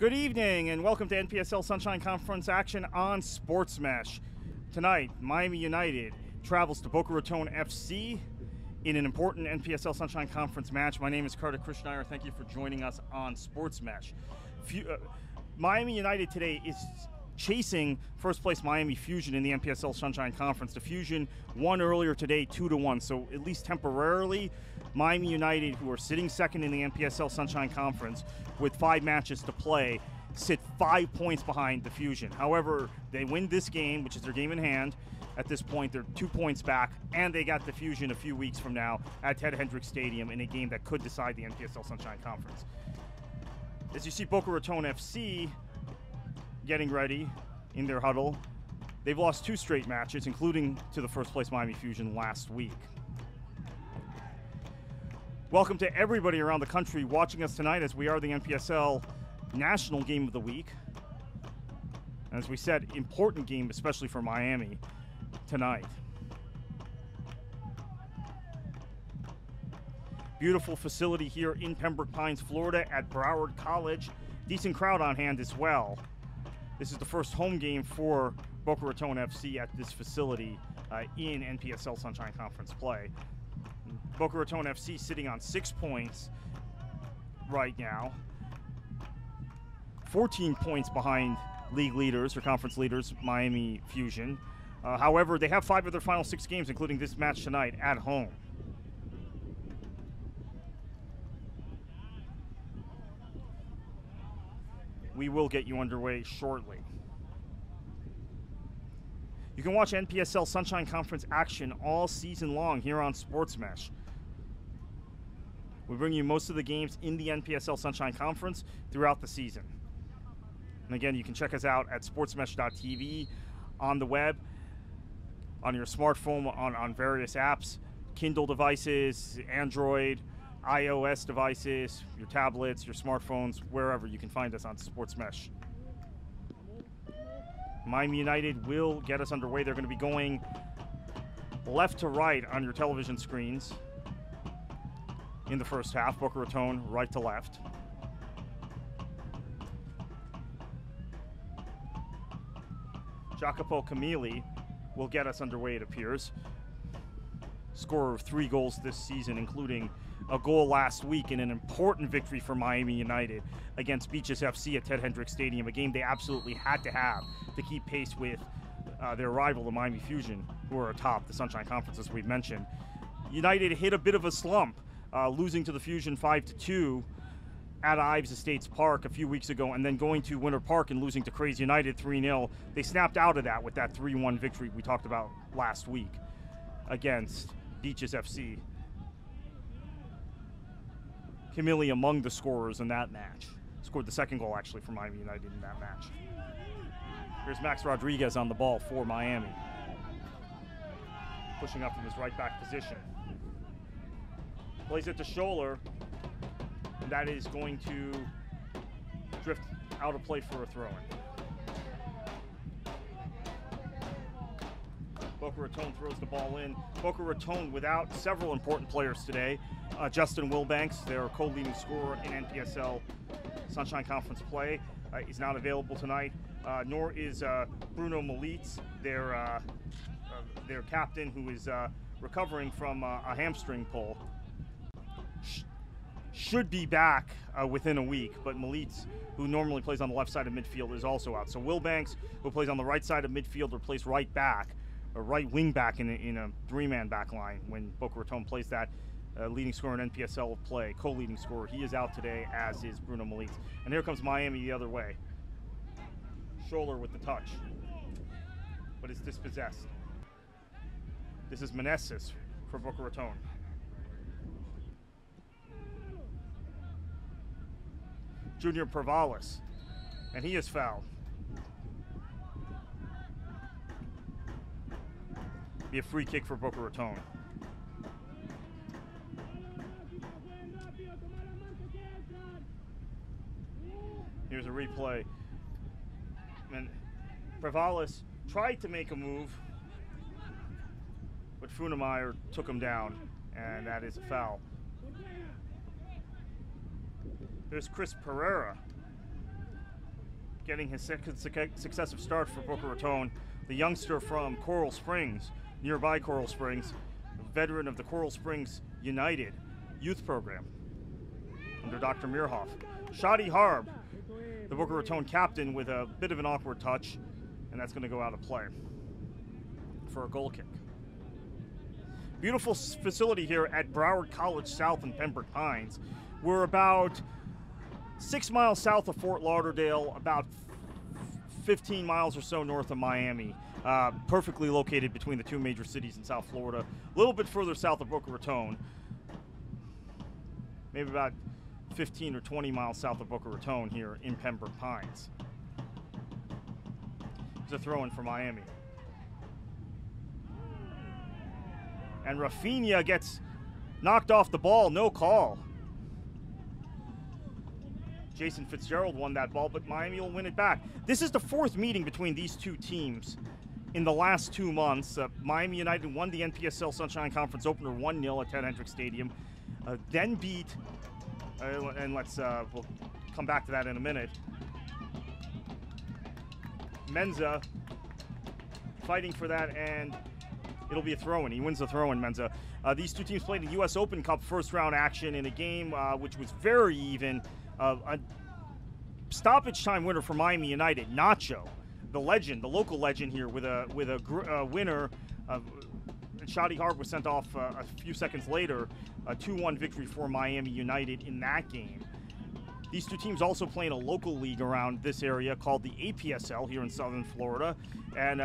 Good evening and welcome to NPSL Sunshine Conference action on Sports Mesh. Tonight, Miami United travels to Boca Raton FC in an important NPSL Sunshine Conference match. My name is Carter Krishnaiyer. Thank you for joining us on Sports Mesh. Miami United today is chasing first place Miami Fusion in the NPSL Sunshine Conference. The Fusion won earlier today 2-1, so at least temporarily, Miami United, who are sitting second in the NPSL Sunshine Conference with 5 matches to play, sit 5 points behind the Fusion. However, they win this game, which is their game in hand. At this point, they're 2 points back, and they got the Fusion a few weeks from now at Ted Hendricks Stadium in a game that could decide the NPSL Sunshine Conference. As you see Boca Raton FC getting ready in their huddle, they've lost 2 straight matches, including to the first place Miami Fusion last week. Welcome to everybody around the country watching us tonight as we are the NPSL National Game of the Week. And as we said, important game, especially for Miami tonight. Beautiful facility here in Pembroke Pines, Florida at Broward College. Decent crowd on hand as well. This is the first home game for Boca Raton FC at this facility in NPSL Sunshine Conference play. Boca Raton FC sitting on 6 points right now. 14 points behind league leaders or conference leaders, Miami Fusion. However, they have 5 of their final 6 games, including this match tonight, at home. We will get you underway shortly. You can watch NPSL Sunshine Conference action all season long here on Sports Mesh. We bring you most of the games in the NPSL Sunshine Conference throughout the season. And again, you can check us out at sportsmesh.tv, on the web, on your smartphone, on various apps, Kindle devices, Android, iOS devices, your tablets, your smartphones, wherever you can find us on Sports Mesh. Miami United will get us underway. They're going to be going left to right on your television screens in the first half. Boca Raton right to left. Jacopo Camilli will get us underway, it appears. Scorer of 3 goals this season, including a goal last week in an important victory for Miami United against Beaches FC at Ted Hendricks Stadium, a game they absolutely had to have to keep pace with their rival, the Miami Fusion, who are atop the Sunshine Conference, as we've mentioned. United hit a bit of a slump, losing to the Fusion 5-2 at Ives Estates Park a few weeks ago, and then going to Winter Park and losing to Crazy United 3-0. They snapped out of that with that 3-1 victory we talked about last week against Beaches FC. Camilli among the scorers in that match. Scored the second goal, actually, for Miami United in that match. Here's Max Rodriguez on the ball for Miami. Pushing up from his right back position. Plays it to Scholler. And that is going to drift out of play for a throw-in. Boca Raton throws the ball in. Boca Raton without several important players today. Justin Wilbanks, their co-leading scorer in NPSL Sunshine Conference play, is not available tonight. Nor is Bruno Molitz, their captain, who is recovering from a hamstring pull. Should be back within a week, but Molitz, who normally plays on the left side of midfield, is also out. So Wilbanks, who plays on the right side of midfield, or plays right back, or right wing back in a 3-man back line when Boca Raton plays that. Leading scorer in NPSL play, co-leading scorer. He is out today, as is Bruno Molitz. And here comes Miami the other way. Scholler with the touch, but it's dispossessed. This is Meneses for Boca Raton. Junior Pervalis, and he is fouled. Be a free kick for Boca Raton. Here's a replay. And Pervalis tried to make a move, but Funemeyer took him down, and that is a foul. There's Chris Pereira getting his second successive start for Boca Raton, the youngster from Coral Springs, nearby Coral Springs, a veteran of the Coral Springs United youth program under Dr. Meerhoff. Shadi Harb, the Boca Raton captain, with a bit of an awkward touch, and that's going to go out of play for a goal kick. Beautiful facility here at Broward College South in Pembroke Pines. We're about 6 miles south of Fort Lauderdale, about 15 miles or so north of Miami, perfectly located between the two major cities in South Florida. A little bit further south of Boca Raton, maybe about 15 or 20 miles south of Boca Raton here in Pembroke Pines. It's a throw-in for Miami. And Rafinha gets knocked off the ball, no call. Jason Fitzgerald won that ball, but Miami will win it back. This is the fourth meeting between these two teams in the last 2 months. Miami United won the NPSL Sunshine Conference opener 1-0 at Ted Hendricks Stadium, then beat, and we'll come back to that in a minute, Menza, fighting for that, and it'll be a throw-in. He wins the throw-in, Menza. These two teams played in U.S. Open Cup first-round action in a game which was very even. A stoppage time winner for Miami United, Nacho, the legend, the local legend here, with a winner. Shadi Harb was sent off a few seconds later. A 2-1 victory for Miami United in that game. These two teams also play in a local league around this area called the NPSL here in Southern Florida, and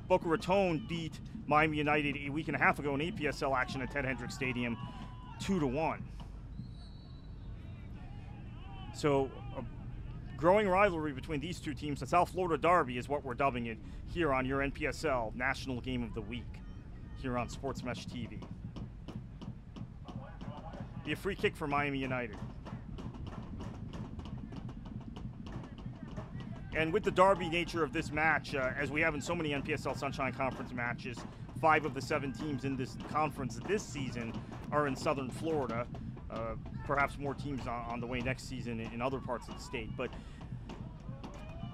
Boca Raton beat Miami United a week and a half ago in NPSL action at Ted Hendricks Stadium, 2-1. So a growing rivalry between these two teams. The South Florida Derby is what we're dubbing it here on your NPSL National Game of the Week here on Sports Mesh TV. Be a free kick for Miami United. And with the derby nature of this match, as we have in so many NPSL Sunshine Conference matches, 5 of the 7 teams in this conference this season are in Southern Florida. Perhaps more teams on the way next season in other parts of the state. But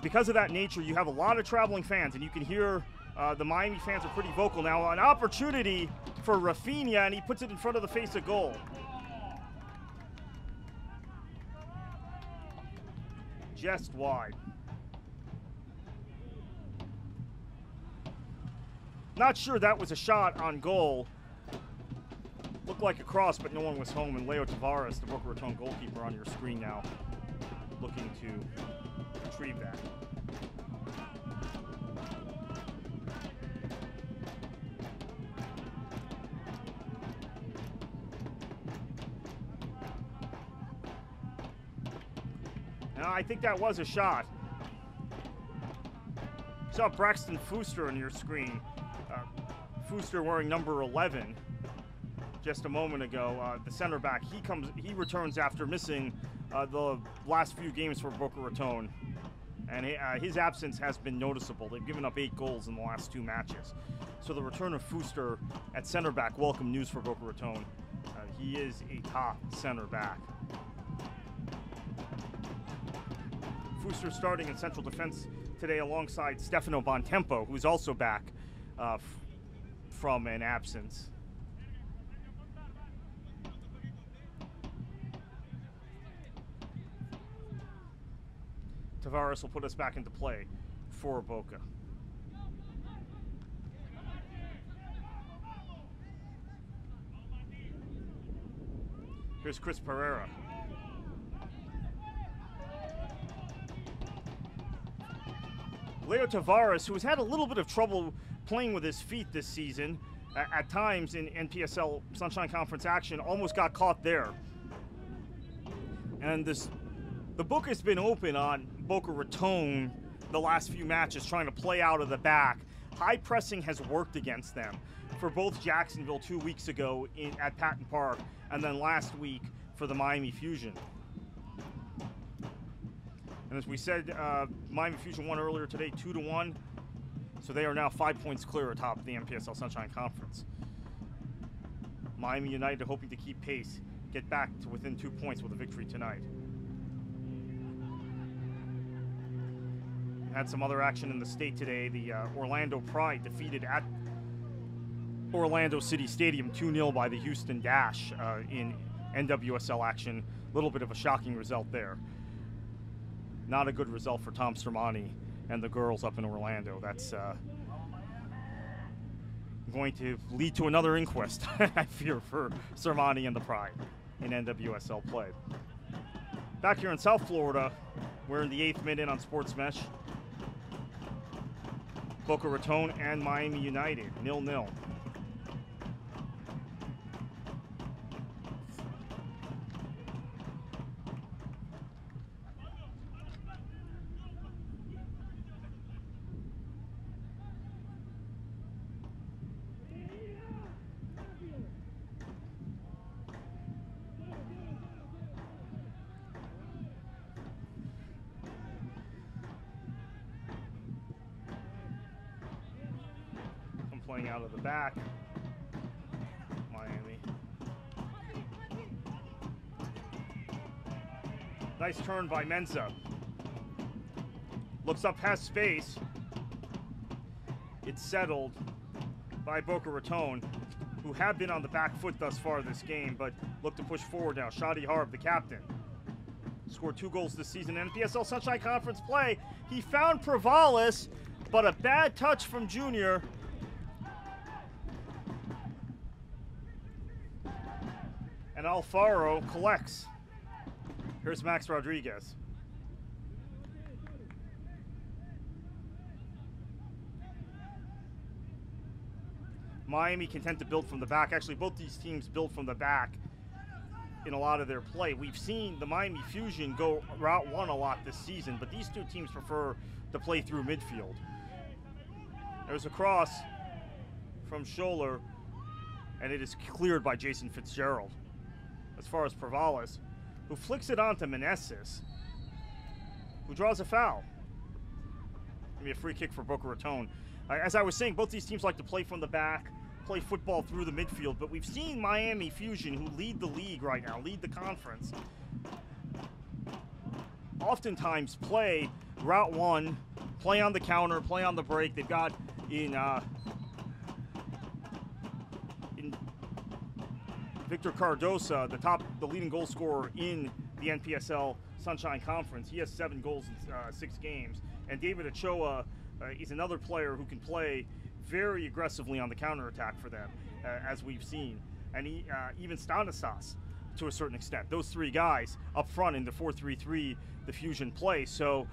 because of that nature, you have a lot of traveling fans, and you can hear the Miami fans are pretty vocal now. An opportunity for Rafinha, and he puts it in front of the face of goal. Just wide. Not sure that was a shot on goal. Looked like a cross, but no one was home. And Leo Tavares, the Boca Raton goalkeeper, on your screen now, looking to retrieve that. Now, I think that was a shot. You saw Braxton Fooster on your screen. Fooster wearing number 11 just a moment ago. The center back, he returns after missing the last few games for Boca Raton, and his absence has been noticeable. They've given up 8 goals in the last 2 matches. So the return of Fooster at center back, welcome news for Boca Raton. He is a top center back. Fooster starting in central defense today alongside Stefano Bontempo, who's also back from an absence. Tavares will put us back into play for Boca. Here's Chris Pereira. Leo Tavares, who has had a little bit of trouble playing with his feet this season, at times in NPSL Sunshine Conference action, almost got caught there. And the book has been open on Boca Raton the last few matches, trying to play out of the back. High pressing has worked against them for both Jacksonville 2 weeks ago at Patton Park, and then last week for the Miami Fusion. And as we said, Miami Fusion won earlier today, 2-1. So they are now 5 points clear atop the NPSL Sunshine Conference. Miami United hoping to keep pace, get back to within 2 points with a victory tonight. had some other action in the state today. The Orlando Pride defeated at Orlando City Stadium 2-0 by the Houston Dash in NWSL action. A little bit of a shocking result there. Not a good result for Tom Sermani and the girls up in Orlando. That's going to lead to another inquest, I fear, for Sermani and the Pride in NWSL play. Back here in South Florida, we're in the 8th minute on Sports Mesh. Boca Raton and Miami United, 0-0. Playing out of the back, Miami. Nice turn by Mensa. Looks up, has space. It's settled by Boca Raton, who have been on the back foot thus far this game, but look to push forward now. Shadi Harb, the captain, scored 2 goals this season in NPSL Sunshine Conference play. He found Provalis, but a bad touch from Junior. And Alfaro collects. Here's Max Rodriguez. Miami content to build from the back. Actually, both these teams build from the back in a lot of their play. We've seen the Miami Fusion go route one a lot this season, but these two teams prefer to play through midfield. There's a cross from Scholler, and it is cleared by Jason Fitzgerald. As far as Provalis, who flicks it on to Meneses, who draws a foul. Maybe a free kick for Boca Raton. As I was saying, both these teams like to play from the back, play football through the midfield, but we've seen Miami Fusion, who lead the league right now, lead the conference, oftentimes play route one, play on the counter, play on the break. They've got in Victor Cardosa, the leading goal scorer in the NPSL Sunshine Conference. He has 7 goals in 6 games. And David Ochoa is another player who can play very aggressively on the counterattack for them, as we've seen. And even Stanislas, to a certain extent. Those 3 guys up front in the 4-3-3, the Fusion play. So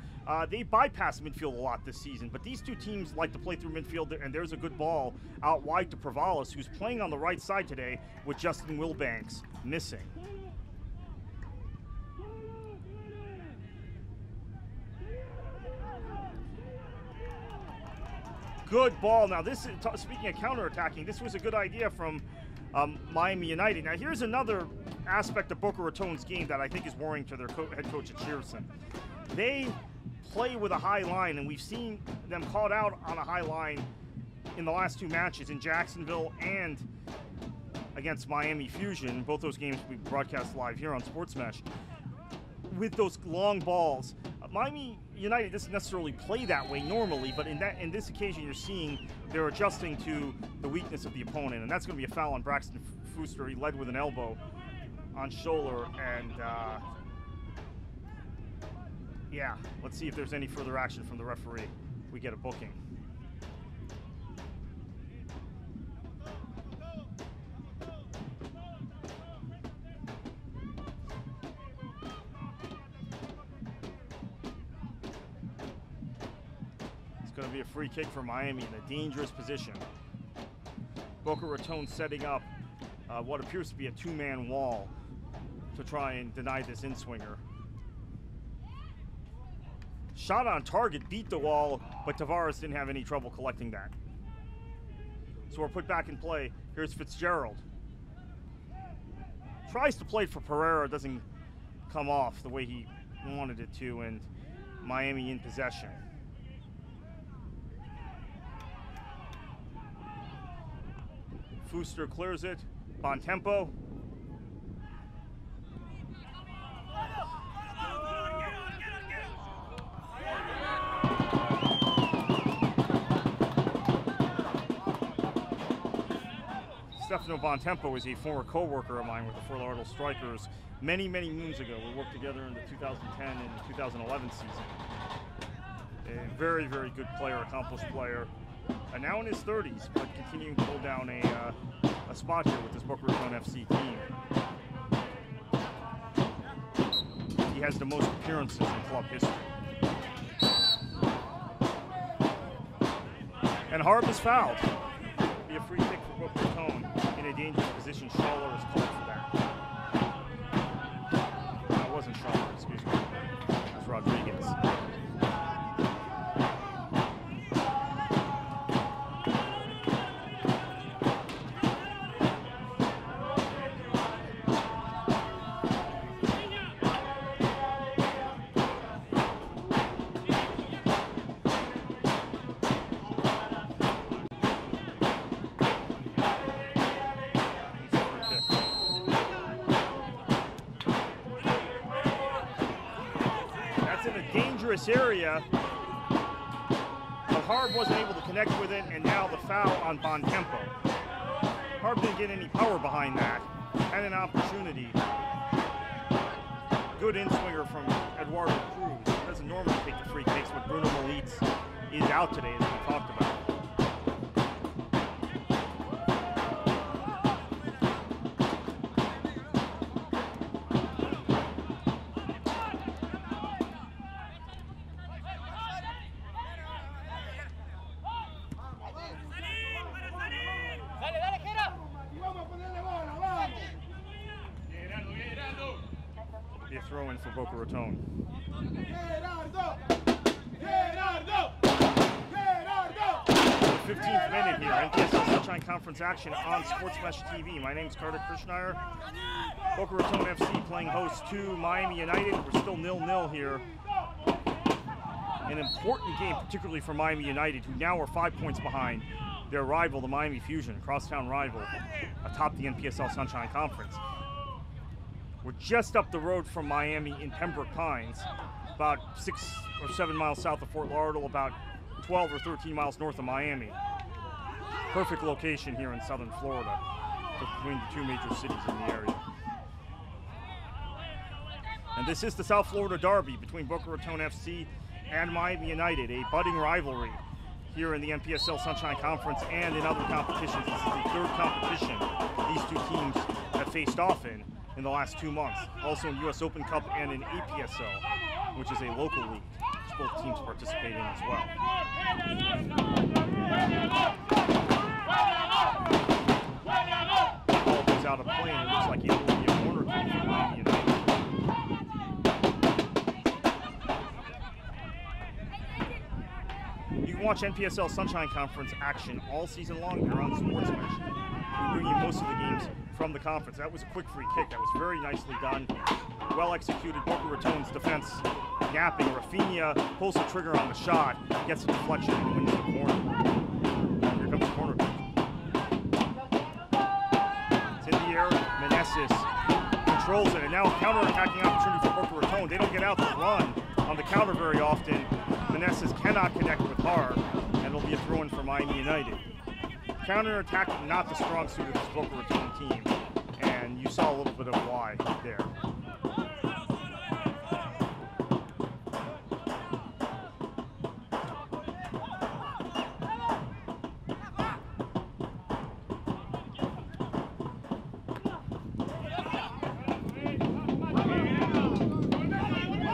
they bypass midfield a lot this season, but these two teams like to play through midfield, and there's a good ball out wide to Provalis, who's playing on the right side today with Justin Wilbanks missing. Good ball. Now this is, speaking of counterattacking, this was a good idea from Miami United. Now here's another aspect of Boca Raton's game that I think is worrying to their head coach at Shearson. They play with a high line, and we've seen them caught out on a high line in the last 2 matches in Jacksonville and against Miami Fusion. Both those games we broadcast live here on Sports Mesh. With those long balls, Miami United doesn't necessarily play that way normally, but in this occasion you're seeing they're adjusting to the weakness of the opponent, and that's going to be a foul on Braxton Fuster. He led with an elbow on Scholler, and yeah, let's see if there's any further action from the referee. We get a booking. It's going to be a free kick for Miami in a dangerous position. Boca Raton setting up what appears to be a 2-man wall to try and deny this in-swinger. Shot on target, beat the wall, but Tavares didn't have any trouble collecting that. So we're put back in play. Here's Fitzgerald. Tries to play for Pereira, doesn't come off the way he wanted it to, and Miami in possession. Fuster clears it. Bontempo. Stefano Bontempo is a former co-worker of mine with the Fort Lauderdale Strikers many, many moons ago. We worked together in the 2010 and 2011 season. A very, very good player, accomplished player. And now in his 30s, but continuing to hold down a spot here with this Boca Raton FC team. He has the most appearances in club history. And Harb is fouled. It'll be a free kick for Boca Raton in a dangerous position. Schaller is called for that. No, it wasn't Schaller, excuse me. It was Rodriguez. Area, but Harb wasn't able to connect with it, and now the foul on Bontempo. Harb didn't get any power behind that. Had an opportunity. Good in-swinger from Eduardo Cruz. Doesn't normally take the free kicks, but Bruno Molitz is out today, as we talked about. Throw in for Boca Raton. 15th minute here, NPSL Sunshine Conference action on Sports Mesh TV. My name is Carter Krishnaiyer. Boca Raton FC playing host to Miami United. We're still 0-0 here. An important game, particularly for Miami United, who now are 5 points behind their rival, the Miami Fusion, crosstown rival, atop the NPSL Sunshine Conference. We're just up the road from Miami in Pembroke Pines, about 6 or 7 miles south of Fort Lauderdale, about 12 or 13 miles north of Miami. Perfect location here in southern Florida, between the two major cities in the area. And this is the South Florida Derby between Boca Raton FC and Miami United, a budding rivalry here in the NPSL Sunshine Conference and in other competitions. This is the third competition these two teams have faced off in the last 2 months. Also in US Open Cup and in APSL, which is a local league, which both teams participate in as well. The ball goes out of play, and it looks like it will be a corner kick for Miami United. You can watch NPSL Sunshine Conference action all season long here on Sports Mesh. We bring you most of the games from the conference. That was a quick free kick. That was very nicely done. Well executed. Boca Raton's defense napping. Rafinha pulls the trigger on the shot, gets a deflection, and wins the corner. Here comes the corner kick. It's in the air. Meneses controls it, and now a counter-attacking opportunity for Boca Raton. They don't get out the run on the counter very often. Meneses cannot connect with Harb, and it'll be a throw-in for Miami United. Counter-attacking, not the strong suit of this Boca Raton team, and you saw a little bit of why there.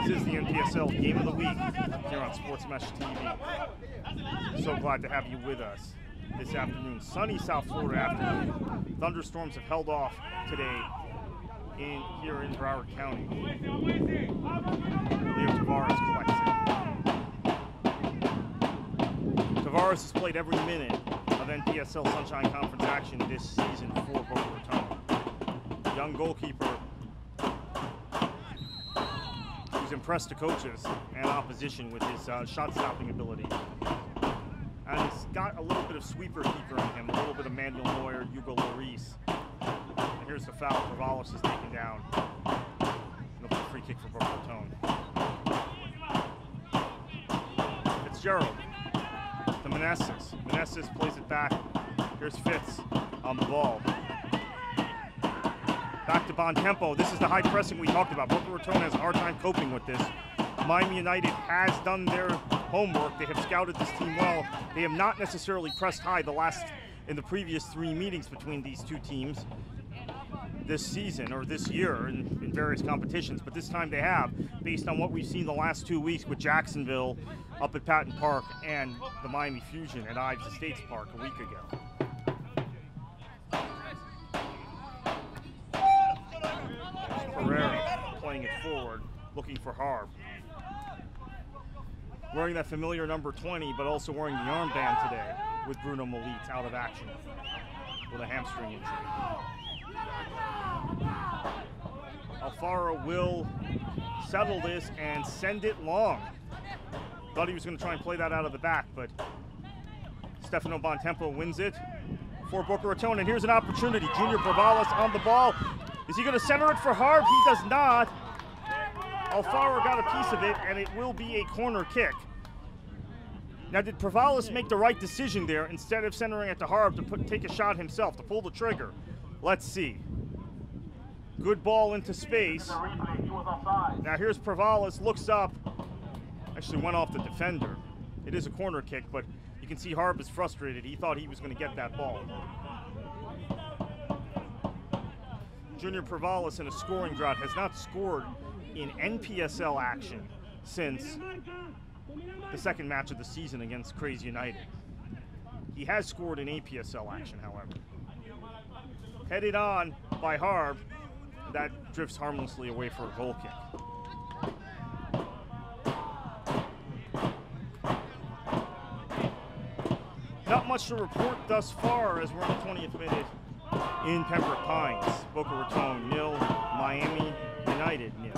This is the NPSL Game of the Week here on Sports Mesh TV. So glad to have you with us this afternoon. Sunny South Florida afternoon. Thunderstorms have held off today here in Broward County. Leo Tavares collects it. Tavares has played every minute of NPSL Sunshine Conference action this season for Boca Raton. Young goalkeeper who's impressed the coaches and opposition with his shot-stopping ability. And he's got a little bit of sweeper-keeper in him, a little bit of Manuel Neuer, Hugo Lloris. And here's the foul. Travalos is taken down. It'll be a free kick for Boca Raton. Fitzgerald to Meneses. Meneses plays it back. Here's Fitz on the ball. Back to Bontempo. This is the high pressing we talked about. Boca Raton has a hard time coping with this. Miami United has done their homework. They have scouted this team well. They have not necessarily pressed high in the previous 3 meetings between these two teams this season or this year in various competitions, but this time they have, based on what we've seen the last 2 weeks with Jacksonville up at Patton Park and the Miami Fusion at Ives Estates Park a week ago. Pereira playing it forward, looking for Harb. Wearing that familiar number 20, but also wearing the armband today with Bruno Molitz out of action with a hamstring injury. Alfaro will settle this and send it long. Thought he was going to try and play that out of the back, but Stefano Bontempo wins it for Boca Raton, and here's an opportunity. Junior Bravalis on the ball. Is he going to center it for Harb? He does not. Alfaro got a piece of it, and it will be a corner kick. Now, did Bravalis make the right decision there instead of centering it to Harb to take a shot himself, to pull the trigger? Let's see. Good ball into space. Now here's Bravalis, looks up. Actually went off the defender. It is a corner kick, but you can see Harb is frustrated. He thought he was going to get that ball. Junior Bravalis in a scoring drought has not scored in NPSL action since the second match of the season against Crazy United. He has scored in APSL action, however. Headed on by Harb. That drifts harmlessly away for a goal kick. Not much to report thus far as we're in the 20th minute in Pembroke Pines. Boca Raton 0, Miami United 0.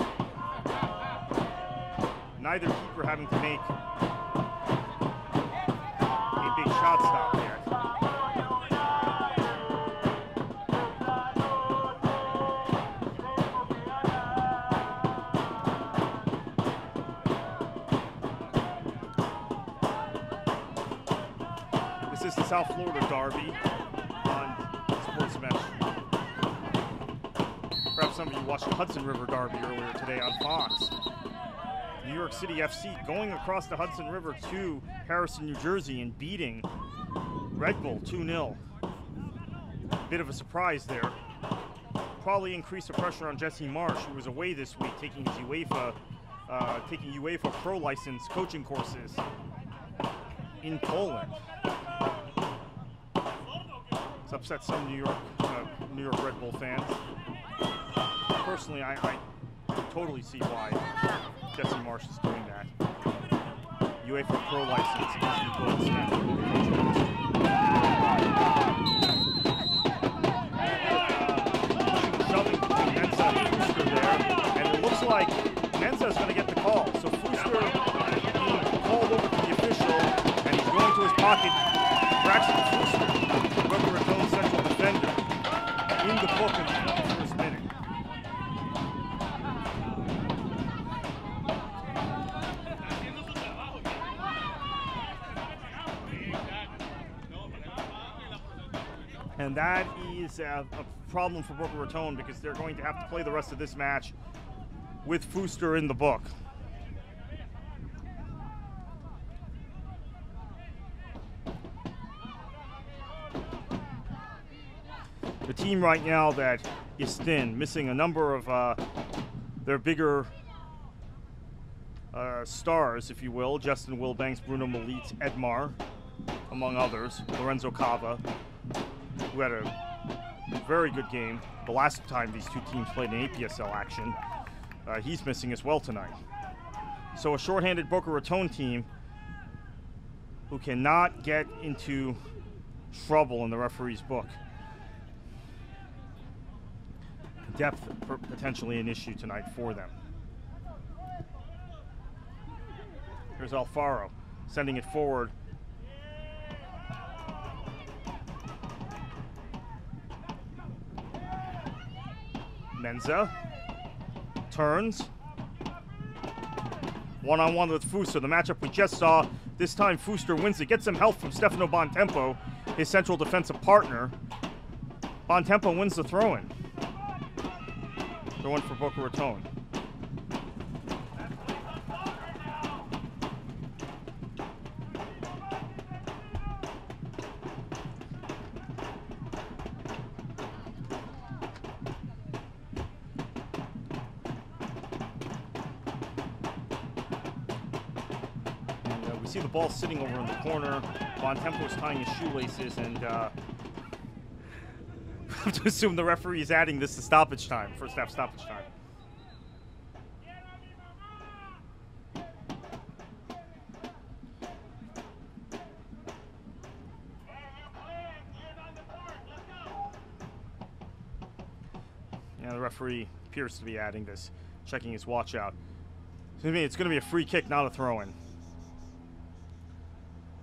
Neither keeper having to make a big shot stop yet. This is the South Florida Derby on Sports Mesh. Perhaps some of you watched the Hudson River Derby earlier today on Fox. New York City FC going across the Hudson River to Harrison, New Jersey and beating Red Bull 2-0. Bit of a surprise there. Probably increased the pressure on Jesse Marsh, who was away this week taking his UEFA Pro license coaching courses in Poland. It's upset some New York Red Bull fans. Personally, I totally see why Jesse Marsh is doing that. UEFA Pro license is the gold standard. Shoving between Mensa and Fuster there, and it looks like Mensa is going to get the call. So Fuster being called over to the official, and he's going to his pocket. Braxton Fuster, Boca Raton's central defender, in the book in the first minute. And that is a problem for Boca Raton because they're going to have to play the rest of this match with Fuster in the book. The team right now that is thin, missing a number of their bigger stars, if you will. Justin Wilbanks, Bruno Molitz, Edmar, among others. Lorenzo Cava, who had a very good game the last time these two teams played in APSL action. He's missing as well tonight. So a shorthanded Boca Raton team who cannot get into trouble in the referee's book. Depth potentially an issue tonight for them. Here's Alfaro sending it forward. Mensa turns. One-on-one with Fuster, the matchup we just saw. This time Fuster wins it, gets some help from Stefano Bontempo, his central defensive partner. Bontempo wins the throw-in. Throw in for Boca Raton. We see the ball sitting over in the corner. Bontempo is tying his shoelaces, and I have to assume the referee is adding this to stoppage time, first half stoppage time. Yeah, the referee appears to be adding this, checking his watch out. To me, it's going to be a free kick, not a throw-in.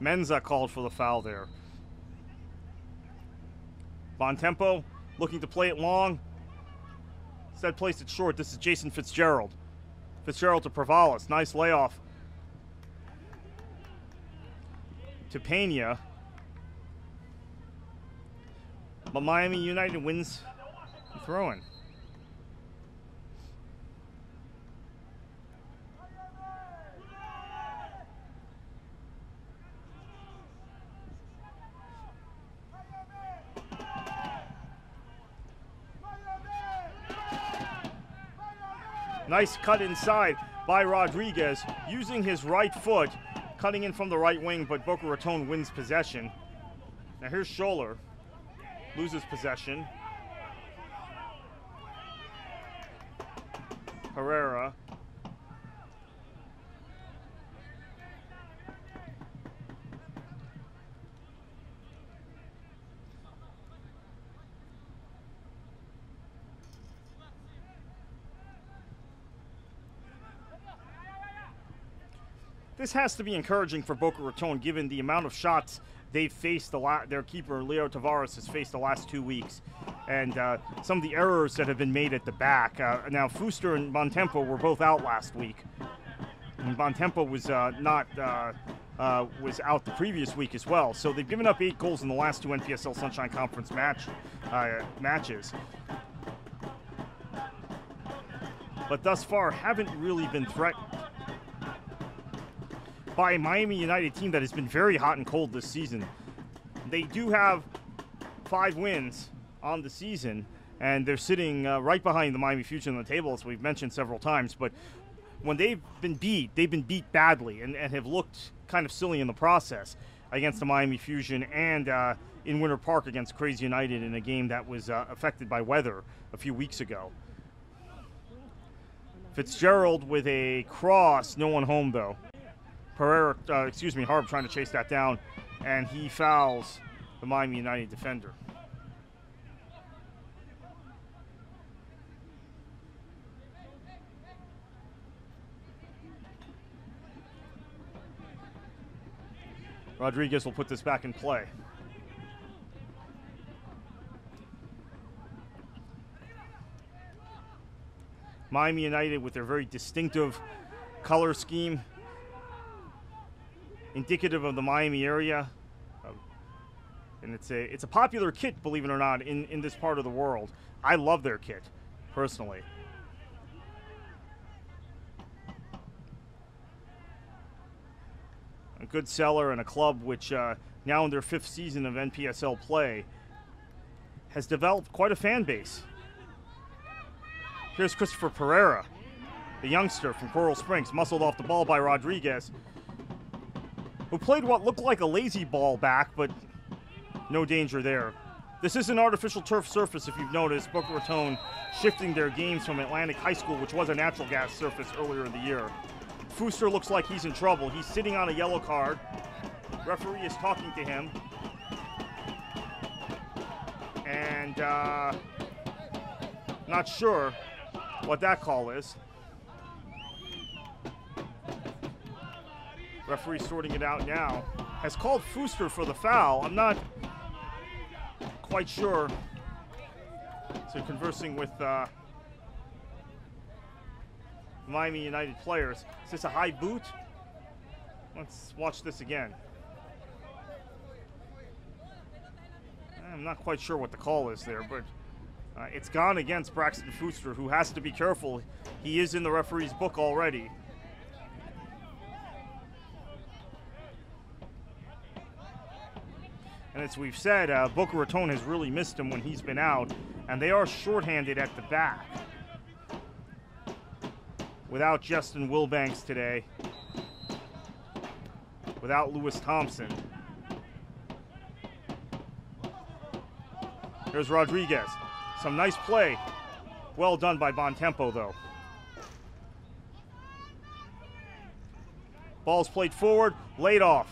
Menza called for the foul there. Bontempo looking to play it long. Instead placed it short. This is Jason Fitzgerald. Fitzgerald to Pervalis. Nice layoff to Pena. But Miami United wins the throw-in. Nice cut inside by Rodriguez, using his right foot, cutting in from the right wing, but Boca Raton wins possession. Now here's Scholler, loses possession. Herrera. This has to be encouraging for Boca Raton, given the amount of shots they've faced. Their keeper, Leo Tavares, has faced the last 2 weeks, and some of the errors that have been made at the back. Now, Fuster and Bontempo were both out last week, and Bontempo was was out the previous week as well. So they've given up 8 goals in the last 2 NPSL Sunshine Conference matches. But thus far, haven't really been threatened by a Miami United team that has been very hot and cold this season. They do have 5 wins on the season, and they're sitting right behind the Miami Fusion on the table, as we've mentioned several times. But when they've been beat badly and have looked kind of silly in the process against the Miami Fusion and in Winter Park against Crazy United in a game that was affected by weather a few weeks ago. Fitzgerald with a cross, no one home though. Harb trying to chase that down, and he fouls the Miami United defender. Rodriguez will put this back in play. Miami United with their very distinctive color scheme, indicative of the Miami area, and it's a popular kit, believe it or not, in this part of the world. I love their kit, personally. A good seller and a club which now in their 5th season of NPSL play has developed quite a fan base. Here's Christopher Pereira, the youngster from Coral Springs, muscled off the ball by Rodriguez, who played what looked like a lazy ball back, but no danger there. This is an artificial turf surface, if you've noticed. Boca Raton shifting their games from Atlantic High School, which was a natural gas surface earlier in the year. Fuster looks like he's in trouble. He's sitting on a yellow card. Referee is talking to him. And not sure what that call is. Referee sorting it out now. Has called Fuster for the foul. I'm not quite sure. So conversing with Miami United players. Is this a high boot? Let's watch this again. I'm not quite sure what the call is there, but It's gone against Braxton Fooster, who has to be careful. He is in the referee's book already. And as we've said, Boca Raton has really missed him when he's been out, and they are shorthanded at the back. Without Justin Wilbanks today. Without Lewis Thompson. There's Rodriguez. Some nice play. Well done by Bontempo, though. Ball's played forward, laid off.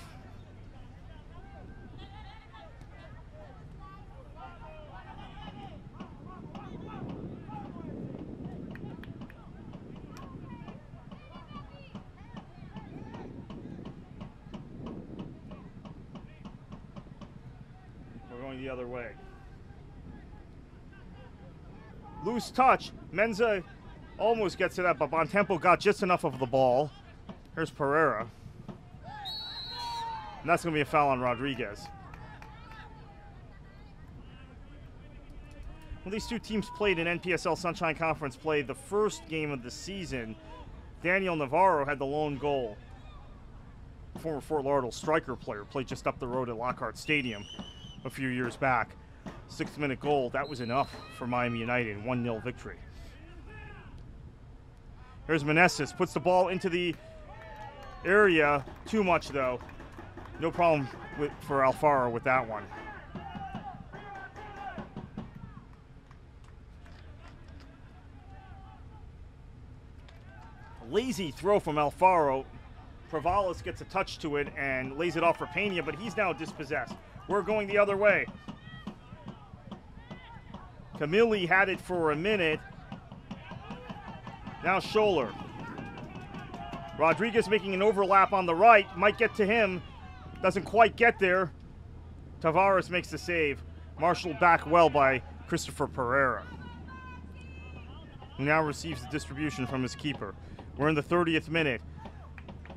We're going the other way. Loose touch. Menza almost gets to that, but Bontempo got just enough of the ball. Here's Pereira. And that's going to be a foul on Rodriguez. When these two teams played in NPSL Sunshine Conference play the first game of the season, Daniel Navarro had the lone goal. Former Fort Lauderdale striker player, played just up the road at Lockhart Stadium a few years back. 6th-minute goal, that was enough for Miami United, 1-0 victory. Here's Meneses, puts the ball into the area, too much though. No problem for Alfaro with that one. A lazy throw from Alfaro. Prevalis gets a touch to it and lays it off for Pena, but he's now dispossessed. We're going the other way. Camilli had it for a minute. Now Scholler. Rodriguez making an overlap on the right. Might get to him. Doesn't quite get there. Tavares makes the save. Marshaled back well by Christopher Pereira. He now receives the distribution from his keeper. We're in the 30th minute.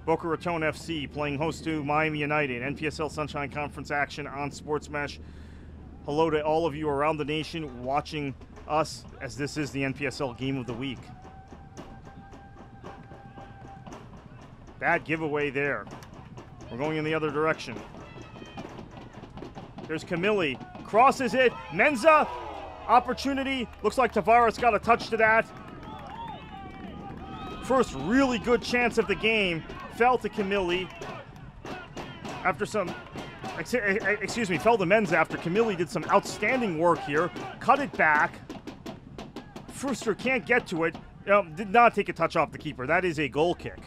Boca Raton FC playing host to Miami United. NPSL Sunshine Conference action on Sports Mesh. Hello to all of you around the nation watching us, as this is the NPSL Game of the Week. Bad giveaway there. We're going in the other direction. There's Camilli. Crosses it. Menza. Opportunity. Looks like Tavares got a touch to that. First really good chance of the game. Fell to Camilli. After some... Excuse me, fell to Menza after Camilli did some outstanding work here. Cut it back. Frooster can't get to it. Did not take a touch off the keeper. That is a goal kick.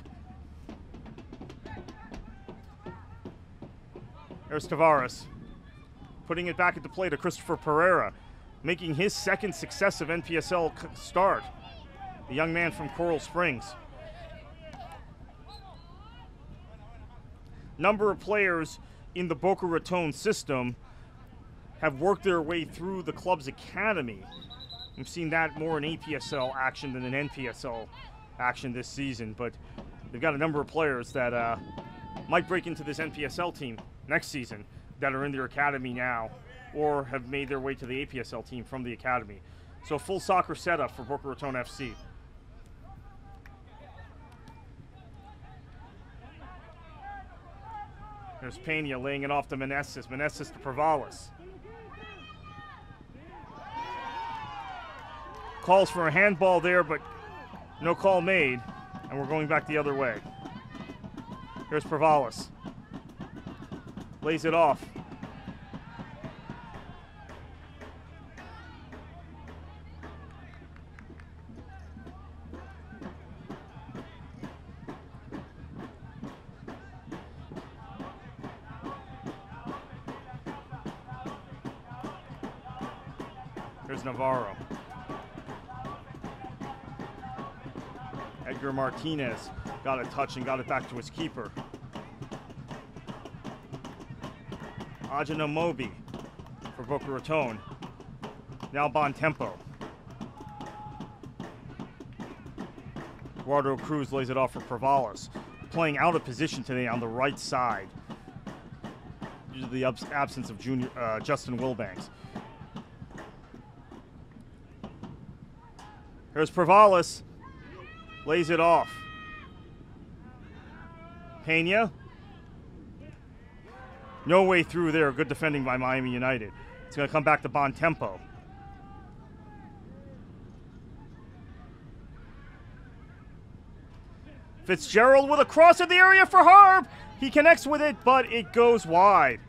There's Tavares. Putting it back into play to Christopher Pereira. Making his second successive NPSL start. The young man from Coral Springs. Number of players in the Boca Raton system have worked their way through the club's academy. We've seen that more in APSL action than in NPSL action this season, but they've got a number of players that might break into this NPSL team next season that are in their academy now or have made their way to the APSL team from the academy. So full soccer setup for Boca Raton FC. There's Pena laying it off to Meneses. Meneses to Prevalis. Calls for a handball there, but no call made. And we're going back the other way. Here's Prevalis. Lays it off. There's Navarro. Edgar Martinez got a touch and got it back to his keeper. Ajanamobi for Boca Raton. Now Bontempo. Eduardo Cruz lays it off for Prevalis. Playing out of position today on the right side due to the absence of Justin Wilbanks. Here's Pervalis. Lays it off. Pena. No way through there. Good defending by Miami United. It's going to come back to Bontempo. Fitzgerald with a cross in the area for Harb. He connects with it, but it goes wide.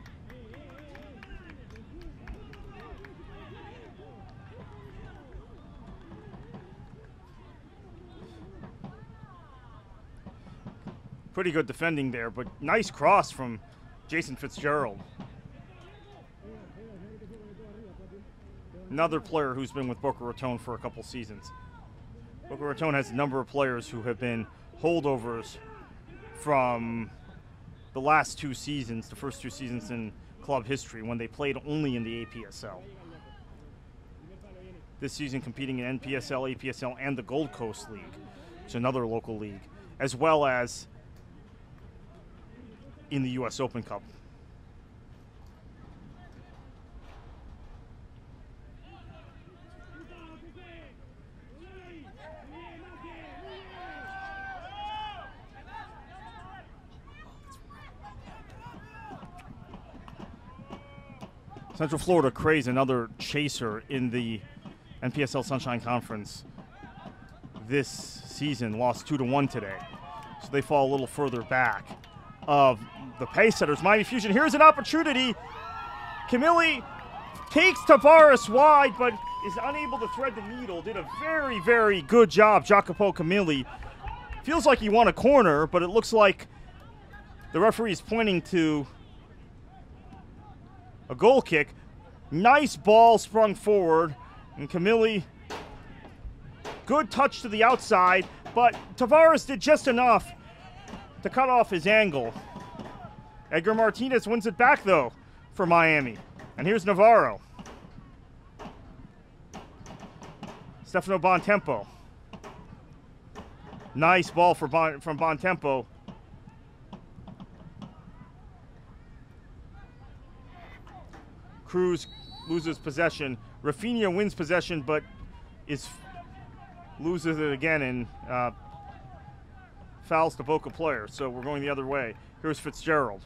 Pretty good defending there, but nice cross from Jason Fitzgerald. Another player who's been with Boca Raton for a couple seasons. Boca Raton has a number of players who have been holdovers from the last 2 seasons, the first 2 seasons in club history when they played only in the APSL. This season competing in NPSL, APSL, and the Gold Coast League, which is another local league, as well as in the U.S. Open Cup. Central Florida Craze, another chaser in the NPSL Sunshine Conference this season, lost 2-1 today. So they fall a little further back of the pace setters. Miami Fusion, here's an opportunity. Camilli takes Tavares wide, but is unable to thread the needle. Did a very, very good job, Jacopo Camilli. Feels like he won a corner, but it looks like the referee is pointing to a goal kick. Nice ball sprung forward, and Camilli, good touch to the outside, but Tavares did just enough to cut off his angle. Edgar Martinez wins it back, though, for Miami. And here's Navarro. Stefano Bontempo. Nice ball from Bontempo. Cruz loses possession. Rafinha wins possession, but loses it again and fouls the Boca player. So we're going the other way. Here's Fitzgerald.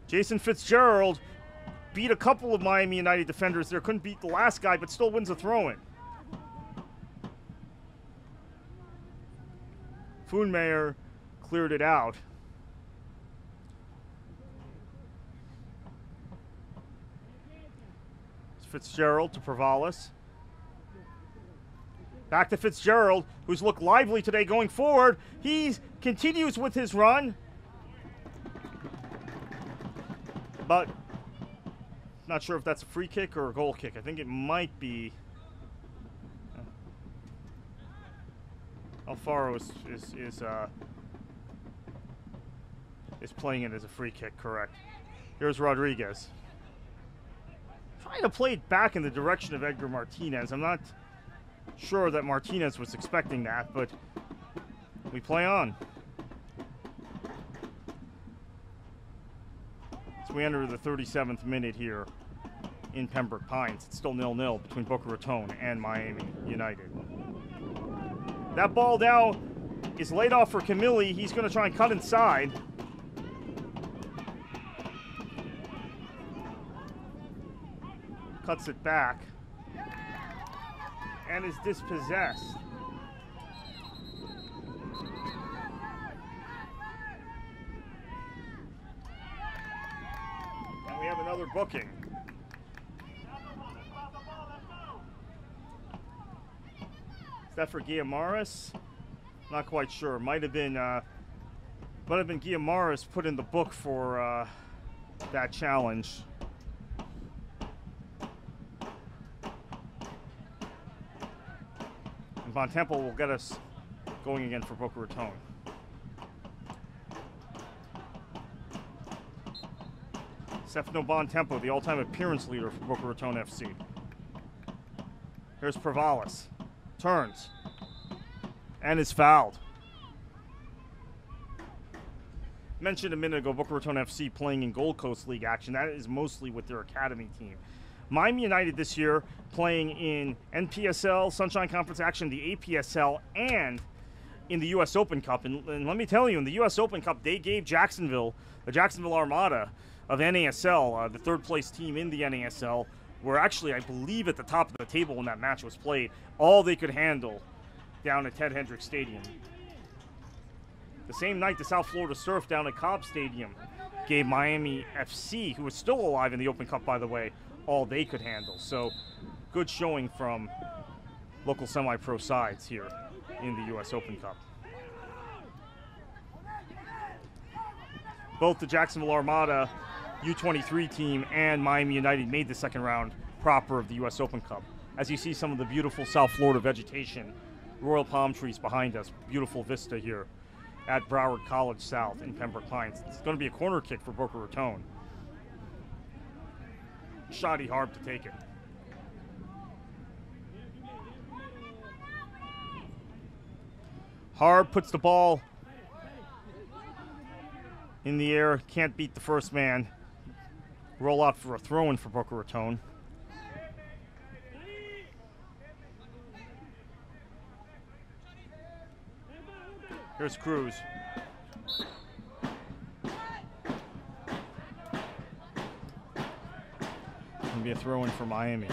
Jason Fitzgerald beat a couple of Miami United defenders there. Couldn't beat the last guy, but still wins a throw-in. Foonmayer cleared it out. Fitzgerald to Pervalis. Back to Fitzgerald, who's looked lively today going forward. He continues with his run. But not sure if that's a free kick or a goal kick. I think it might be. Alfaro is playing it as a free kick, correct. Here's Rodriguez. Trying to play it back in the direction of Edgar Martinez. I'm not sure that Martinez was expecting that, but we play on. So we enter the 37th minute here in Pembroke Pines. It's still 0-0 between Boca Raton and Miami United. That ball now is laid off for Camilli. He's going to try and cut inside. Cuts it back and is dispossessed. And we have another booking. Is that for Guillamaris? Not quite sure. Might have been Guillamaris put in the book for that challenge. Bontempo will get us going again for Boca Raton. Stefano Bontempo, the all-time appearance leader for Boca Raton FC. Here's Pervalis. Turns. And is fouled. Mentioned a minute ago, Boca Raton FC playing in Gold Coast League action. That is mostly with their academy team. Miami United this year playing in NPSL, Sunshine Conference action, the APSL, and in the U.S. Open Cup. And let me tell you, in the U.S. Open Cup, they gave Jacksonville, the Jacksonville Armada of NASL, the third place team in the NASL, were actually, I believe, at the top of the table when that match was played, all they could handle down at Ted Hendricks Stadium. The same night, the South Florida Surf down at Cobb Stadium gave Miami FC, who is still alive in the Open Cup, by the way, all they could handle. So good showing from local semi-pro sides here in the U.S. Open Cup. Both the Jacksonville Armada U23 team and Miami United made the second round proper of the U.S. Open Cup. As you see some of the beautiful South Florida vegetation, royal palm trees behind us, beautiful vista here at Broward College South in Pembroke Pines. It's going to be a corner kick for Boca Raton. Shoddy Harb to take it. Harb puts the ball in the air, can't beat the first man. Roll out for a throw-in for Boca Raton. Here's Cruz. Gonna be a throw-in for Miami.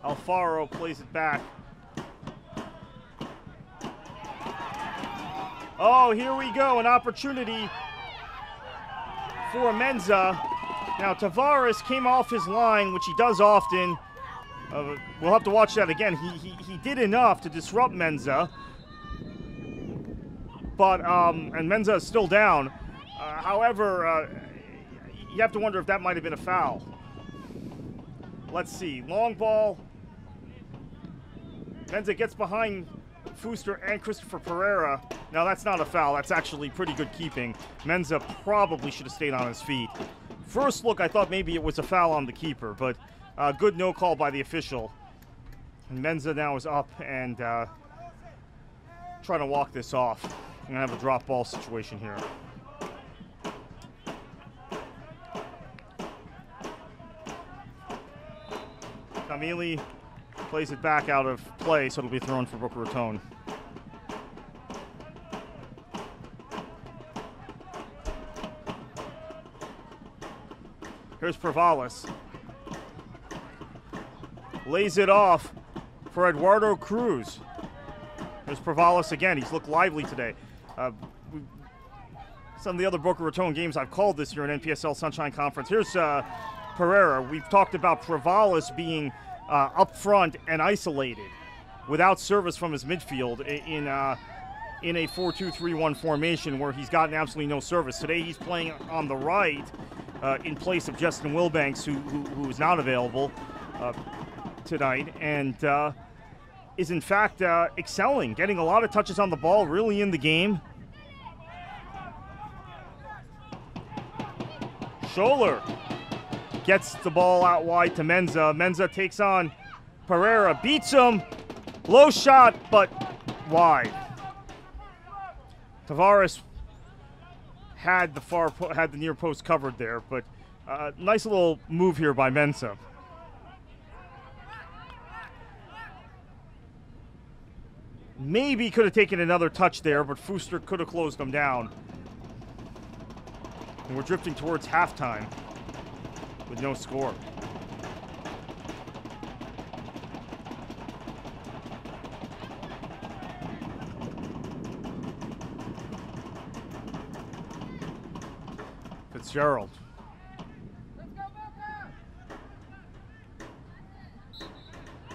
Alfaro plays it back. Oh, here we go, an opportunity for Menza. Now Tavares came off his line, which he does often. We'll have to watch that again. He did enough to disrupt Menza, but and Menza is still down. However, you have to wonder if that might have been a foul. Let's see, long ball. Menza gets behind Fuster and Christopher Pereira. Now that's not a foul, that's actually pretty good keeping. Menza probably should have stayed on his feet. First look, I thought maybe it was a foul on the keeper, but good no call by the official. And Menza now is up and trying to walk this off. We're gonna have a drop ball situation here. Camili plays it back out of play, so it'll be thrown for Boca Raton. Here's Pervalis. Lays it off for Eduardo Cruz. There's Pervalis again. He's looked lively today. Some of the other Boca Raton games I've called this year in NPSL Sunshine Conference. Here's Pereira. We've talked about Pervalis being up front and isolated without service from his midfield in a 4-2-3-1 formation where he's gotten absolutely no service. Today he's playing on the right in place of Justin Wilbanks, who is not available tonight, and is in fact excelling, getting a lot of touches on the ball, really in the game. Scholler gets the ball out wide to Menza. Menza takes on Pereira, beats him. Low shot, but wide. Tavares had the near post covered there, but nice little move here by Menza. Maybe could have taken another touch there, but Fuster could have closed them down. And we're drifting towards halftime with no score. Fitzgerald.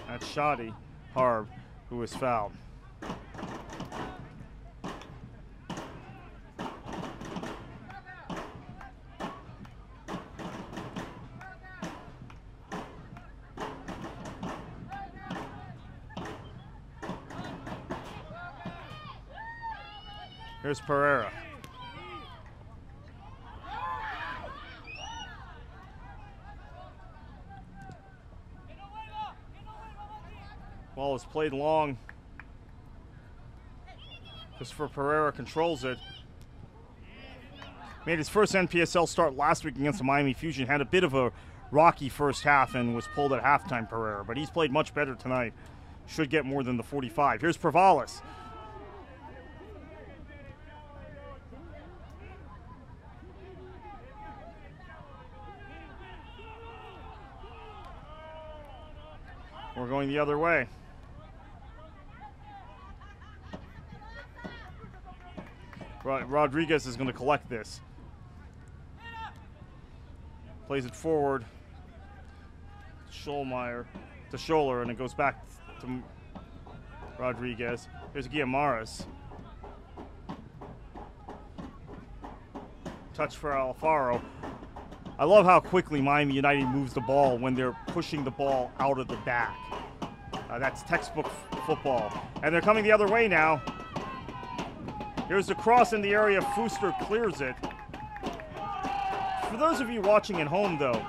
That's Shoddy Harb, who was fouled. Here's Pereira. Ball is played long. Christopher Pereira controls it. Made his first NPSL start last week against the Miami Fusion. Had a bit of a rocky first half and was pulled at halftime, Pereira. But he's played much better tonight. Should get more than the 45. Here's Pervalis. We're going the other way. Rodriguez is going to collect this. Plays it forward. Scholler, and it goes back to Rodriguez. Here's Guillamares. Touch for Alfaro. I love how quickly Miami United moves the ball when they're pushing the ball out of the back. That's textbook football. And they're coming the other way now. Here's the cross in the area. Fuster clears it. For those of you watching at home, though,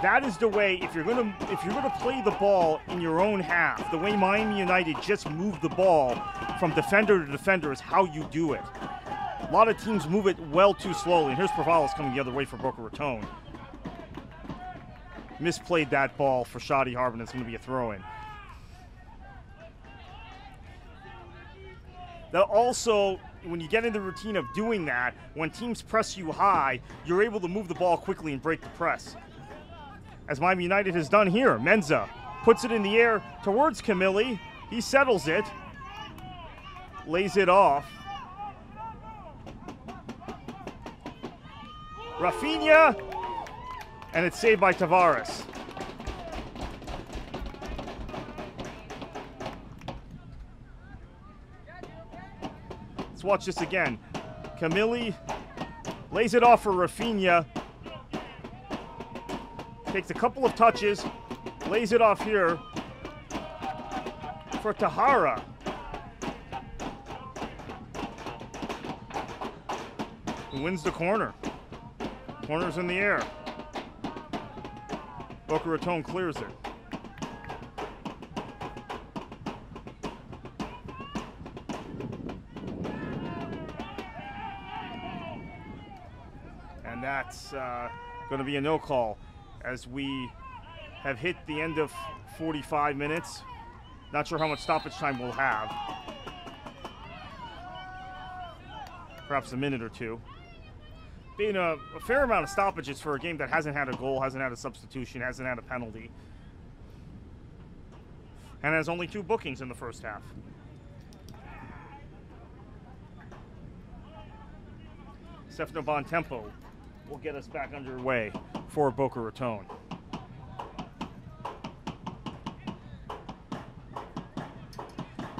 that is the way. If you're gonna play the ball in your own half, the way Miami United just moved the ball from defender to defender is how you do it. A lot of teams move it well too slowly. And here's Pervalis coming the other way for Boca Raton. Misplayed that ball for Shadi Harbin. It's going to be a throw-in. Now also, when you get in the routine of doing that, when teams press you high, you're able to move the ball quickly and break the press. As Miami United has done here. Menza puts it in the air towards Camilli. He settles it. Lays it off. Rafinha. And it's saved by Tavares. Let's watch this again. Camilli lays it off for Rafinha. Takes a couple of touches. Lays it off here for Tahara. Who wins the corner. Corner's in the air. Boca Raton clears it. And that's going to be a no call as we have hit the end of 45 minutes. Not sure how much stoppage time we'll have. Perhaps a minute or two. Been a fair amount of stoppages for a game that hasn't had a goal, hasn't had a substitution, hasn't had a penalty. And has only 2 bookings in the first half. Stefano Bontempo will get us back underway for Boca Raton.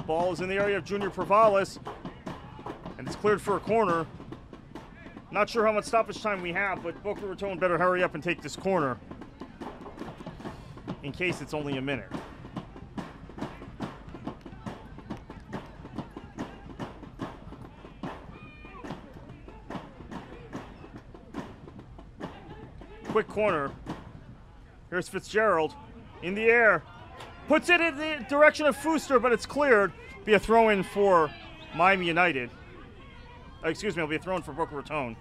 Ball is in the area of Junior Pervalis, and it's cleared for a corner. Not sure how much stoppage time we have, but Boca Raton better hurry up and take this corner in case it's only a minute. Quick corner. Here's Fitzgerald in the air. Puts it in the direction of Fuster, but it's cleared. Be a throw-in for Miami United. Excuse me, it'll be a throw-in for Boca Raton.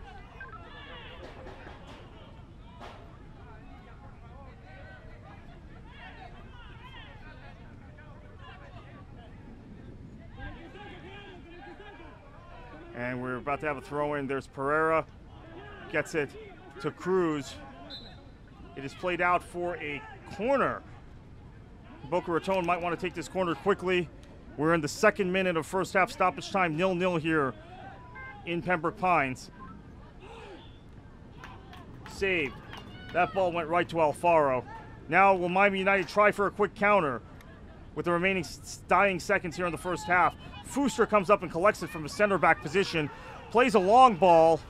And we're about to have a throw-in. There's Pereira. Gets it to Cruz. It is played out for a corner. Boca Raton might want to take this corner quickly. We're in the 2nd minute of first half stoppage time. 0-0 here in Pembroke Pines. Saved. That ball went right to Alfaro. Now will Miami United try for a quick counter with the remaining dying seconds here in the first half. Fuster comes up and collects it from a center back position. Plays a long ball.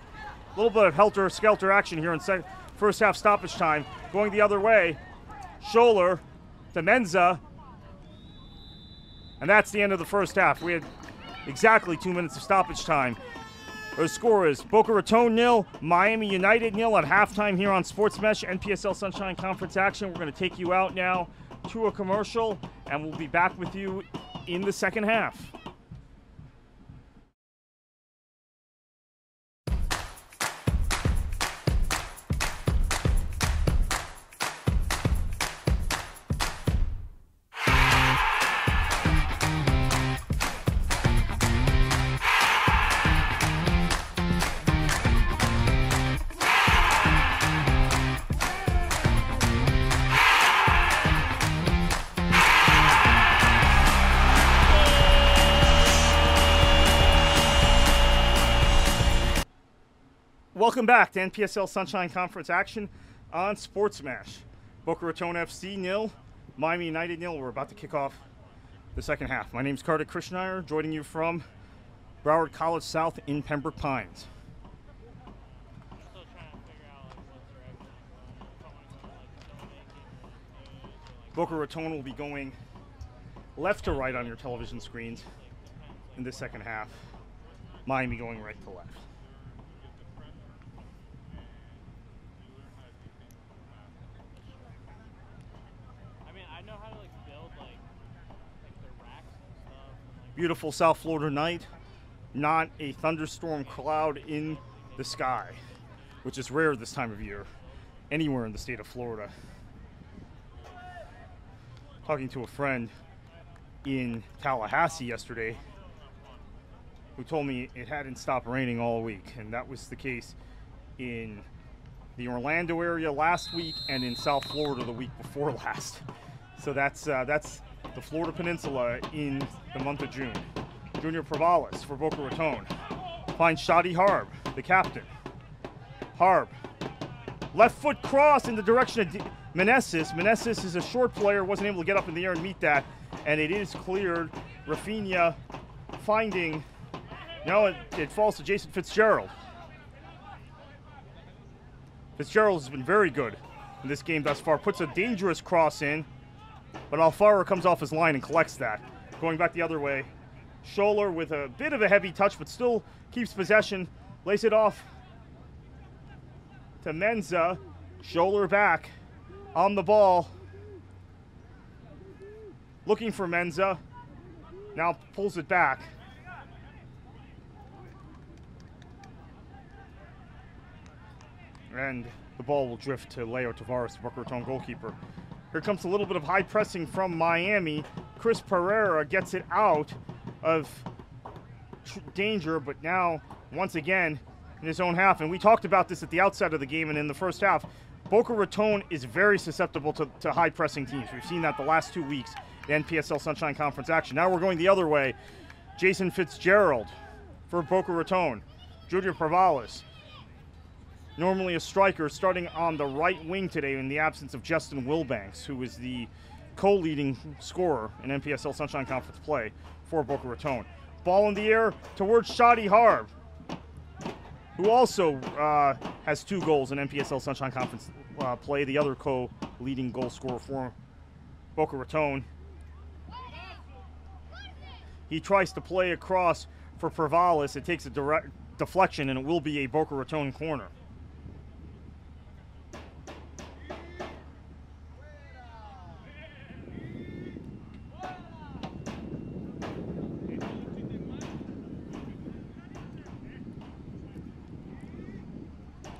A little bit of helter-skelter action here in first half stoppage time. Going the other way. Scholler to Menza. And that's the end of the first half. We had exactly 2 minutes of stoppage time. The score is Boca Raton 0, Miami United 0 at halftime here on Sports Mesh NPSL Sunshine Conference action. We're going to take you out now to a commercial, and we'll be back with you in the second half. Welcome back to NPSL Sunshine Conference action on Sports Smash. Boca Raton FC 0, Miami United 0. We're about to kick off the second half. My name is Kartik Krishnaiyer, joining you from Broward College South in Pembroke Pines. Boca Raton will be going left to right on your television screens in the second half. Miami going right to left. Beautiful South Florida night, not a thunderstorm cloud in the sky, which is rare this time of year, anywhere in the state of Florida. Talking to a friend in Tallahassee yesterday who told me it hadn't stopped raining all week, and that was the case in the Orlando area last week and in South Florida the week before last. So that's the Florida Peninsula in the month of June. Junior Provales for Boca Raton finds Shadi Harb, the captain. Harb, left foot cross in the direction of Meneses. Meneses is a short player, wasn't able to get up in the air and meet that, and it is cleared. Rafinha finding, no, it falls to Jason Fitzgerald. Fitzgerald has been very good in this game thus far, puts a dangerous cross in, but Alfaro comes off his line and collects that. Going back the other way, Scholler with a bit of a heavy touch, but still keeps possession, lays it off to Menza. Scholler back on the ball, looking for Menza, now pulls it back. And the ball will drift to Leo Tavares, the Boca Raton goalkeeper. Here comes a little bit of high pressing from Miami. Chris Pereira gets it out of danger, but now, once again, in his own half. And we talked about this at the outset of the game and in the first half. Boca Raton is very susceptible to high pressing teams. We've seen that the last 2 weeks, the NPSL Sunshine Conference action. Now we're going the other way. Jason Fitzgerald for Boca Raton. Junior Provales, normally a striker, starting on the right wing today in the absence of Justin Wilbanks, who is the co-leading scorer in NPSL Sunshine Conference play for Boca Raton. Ball in the air towards Shadi Harb, who also has 2 goals in NPSL Sunshine Conference play, the other co-leading goal scorer for Boca Raton. He tries to play across for Provales. It takes a direct deflection, and it will be a Boca Raton corner.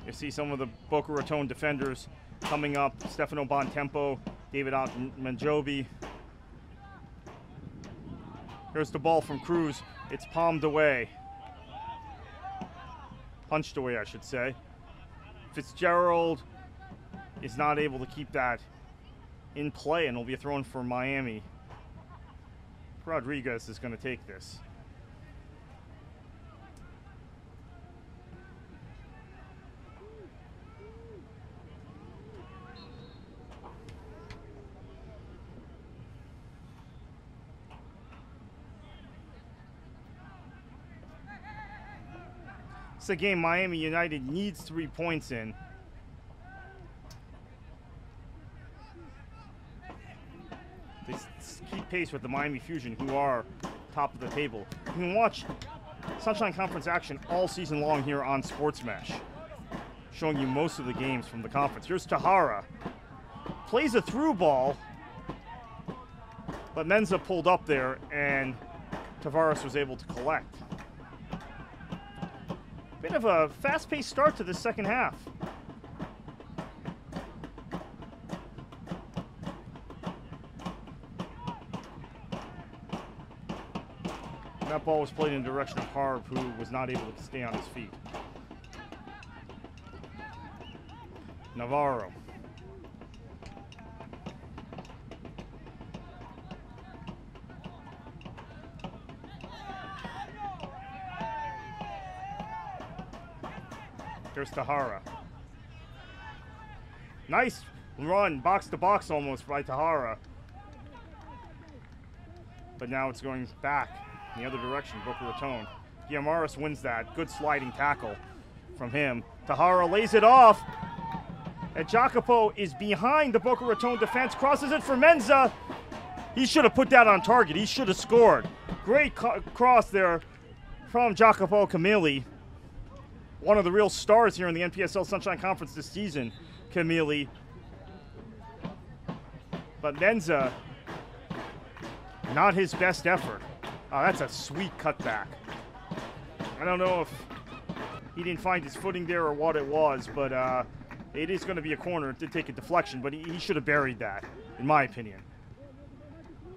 You see some of the Boca Raton defenders coming up. Stefano Bontempo, David Manjobi. Here's the ball from Cruz. It's palmed away. Punched away, I should say. Fitzgerald is not able to keep that in play, and it'll be a throw-in for Miami. Rodriguez is going to take this. It's a game Miami United needs 3 points in. They keep pace with the Miami Fusion, who are top of the table. You can watch Sunshine Conference action all season long here on Sports Mesh, showing you most of the games from the conference. Here's Tahara. Plays a through ball. But Menza pulled up there, and Tavares was able to collect. Bit of a fast-paced start to the second half. That ball was played in the direction of Harv, who was not able to stay on his feet. Navarro. Here's Tahara. Nice run, box to box almost by Tahara. But now it's going back in the other direction, Boca Raton. Guiamaras wins that. Good sliding tackle from him. Tahara lays it off. And Jacopo is behind the Boca Raton defense, crosses it for Menza. He should have put that on target. He should have scored. Great cross there from Jacopo Camilli. One of the real stars here in the NPSL Sunshine Conference this season, Camilli. But Menza, not his best effort. Oh, that's a sweet cutback. I don't know if he didn't find his footing there or what it was, but it is going to be a corner. It did take a deflection, but he should have buried that, in my opinion.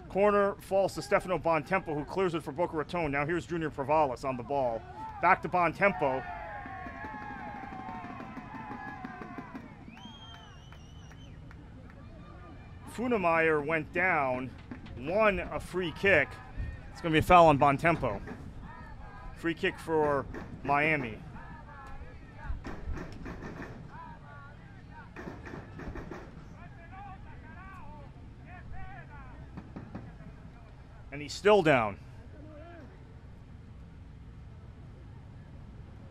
Corner falls to Stefano Bontempo, who clears it for Boca Raton. Now here's Junior Provalis on the ball. Back to Bontempo. Funemeyer went down, won a free kick. It's going to be a foul on Bontempo. Free kick for Miami. And he's still down.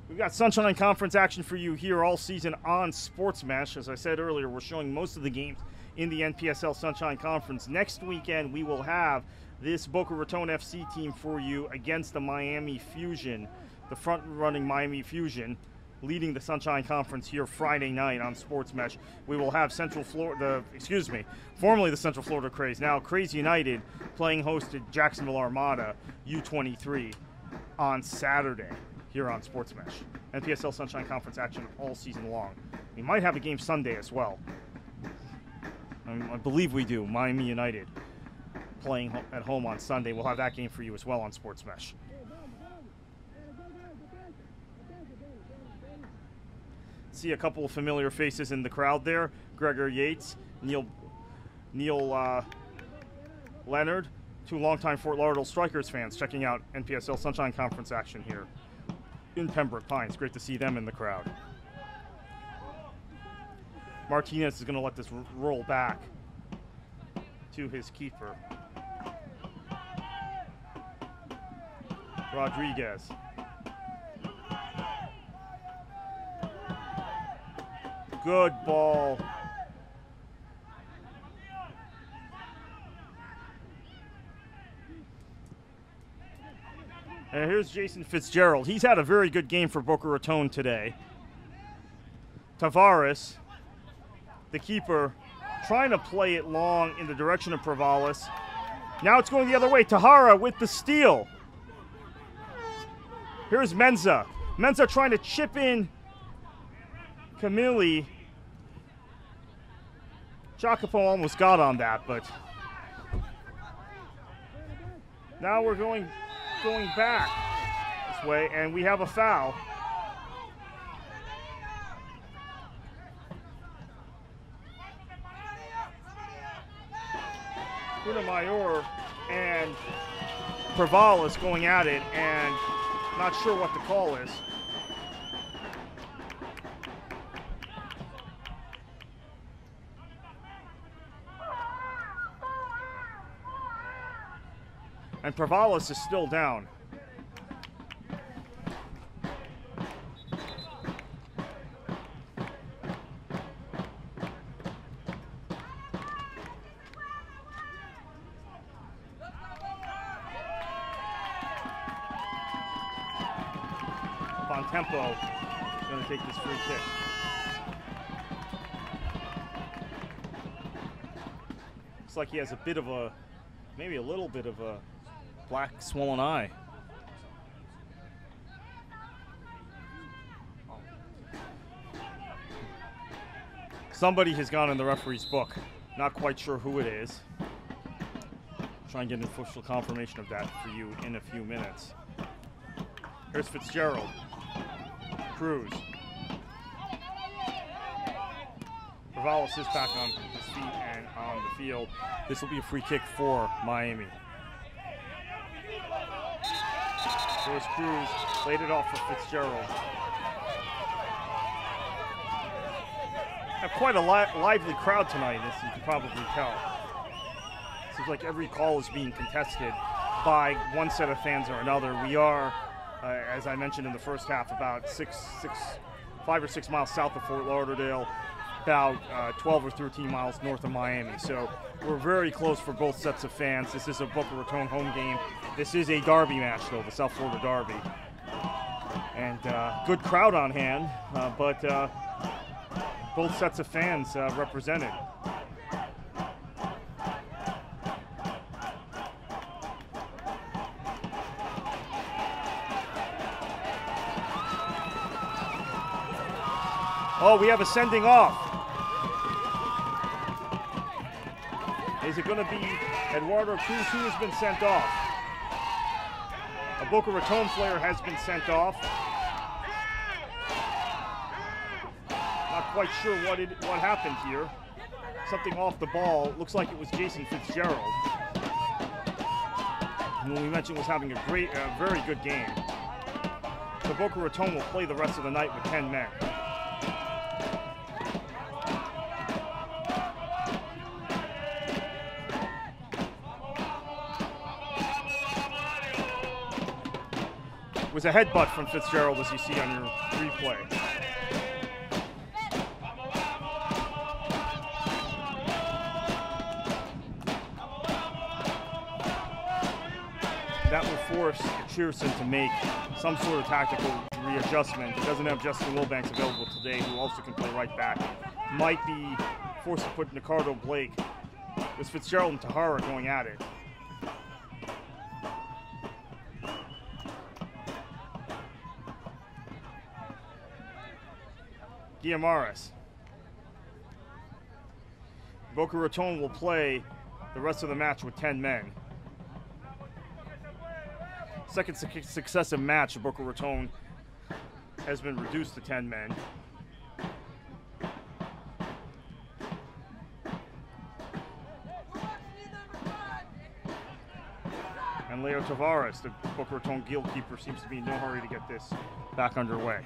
We've got Sunshine Conference action for you here all season on Sports Mesh. As I said earlier, we're showing most of the games in the NPSL Sunshine Conference. Next weekend, we will have this Boca Raton FC team for you against the Miami Fusion, the front-running Miami Fusion, leading the Sunshine Conference here Friday night on Sports Mesh. We will have formerly the Central Florida Craze, now Craze United, playing host to Jacksonville Armada U23 on Saturday here on Sports Mesh. NPSL Sunshine Conference action all season long. We might have a game Sunday as well. I believe we do. Miami United playing at home on Sunday. We'll have that game for you as well on Sports Mesh. See a couple of familiar faces in the crowd there. Gregor Yates, Neil Leonard, two longtime Fort Lauderdale Strikers fans checking out NPSL Sunshine Conference action here in Pembroke Pines. Great to see them in the crowd. Martinez is going to let this roll back to his keeper. Rodriguez. Good ball. And here's Jason Fitzgerald. He's had a very good game for Boca Raton today. Tavares, the keeper, trying to play it long in the direction of Provalis. Now it's going the other way. Tahara with the steal. Here's Menza. Menza trying to chip in Camilli. Jacopo almost got on that, but now we're going back this way, and we have a foul. Mayor and Provalis going at it, and not sure what the call is. And Provalis is still down. Tempo is going to take this free kick. Looks like he has a bit of a maybe a little bit of a black swollen eye. Somebody has gone in the referee's book. Not quite sure who it is. Try and get an official confirmation of that for you in a few minutes. Here's Fitzgerald. Cruz. Ravalis is back on his feet and on the field. This will be a free kick for Miami. Here's Cruz. Laid it off for Fitzgerald. Have quite a lively crowd tonight, as you can probably tell. Seems like every call is being contested by one set of fans or another. We are, as I mentioned in the first half, about 5 or 6 miles south of Fort Lauderdale, about 12 or 13 miles north of Miami. So we're very close for both sets of fans. This is a Boca Raton home game. This is a derby match, though, the South Florida Derby. And good crowd on hand, but both sets of fans represented. Oh, we have a sending off. Is it going to be Eduardo Cruz who has been sent off? A Boca Raton player has been sent off. Not quite sure what happened here. Something off the ball. Looks like it was Jason Fitzgerald, who we mentioned was having a very good game. So Boca Raton will play the rest of the night with 10 men. It was a headbutt from Fitzgerald, as you see on your replay. That will force Cheerson to make some sort of tactical readjustment. He doesn't have Justin Wilbanks available today, who also can play right back. Might be forced to put Ricardo Blake. With Fitzgerald and Tahara going at it. Guiamares. Boca Raton will play the rest of the match with 10 men. Second successive match, Boca Raton has been reduced to 10 men. And Leo Tavares, the Boca Raton goalkeeper, seems to be in no hurry to get this back underway.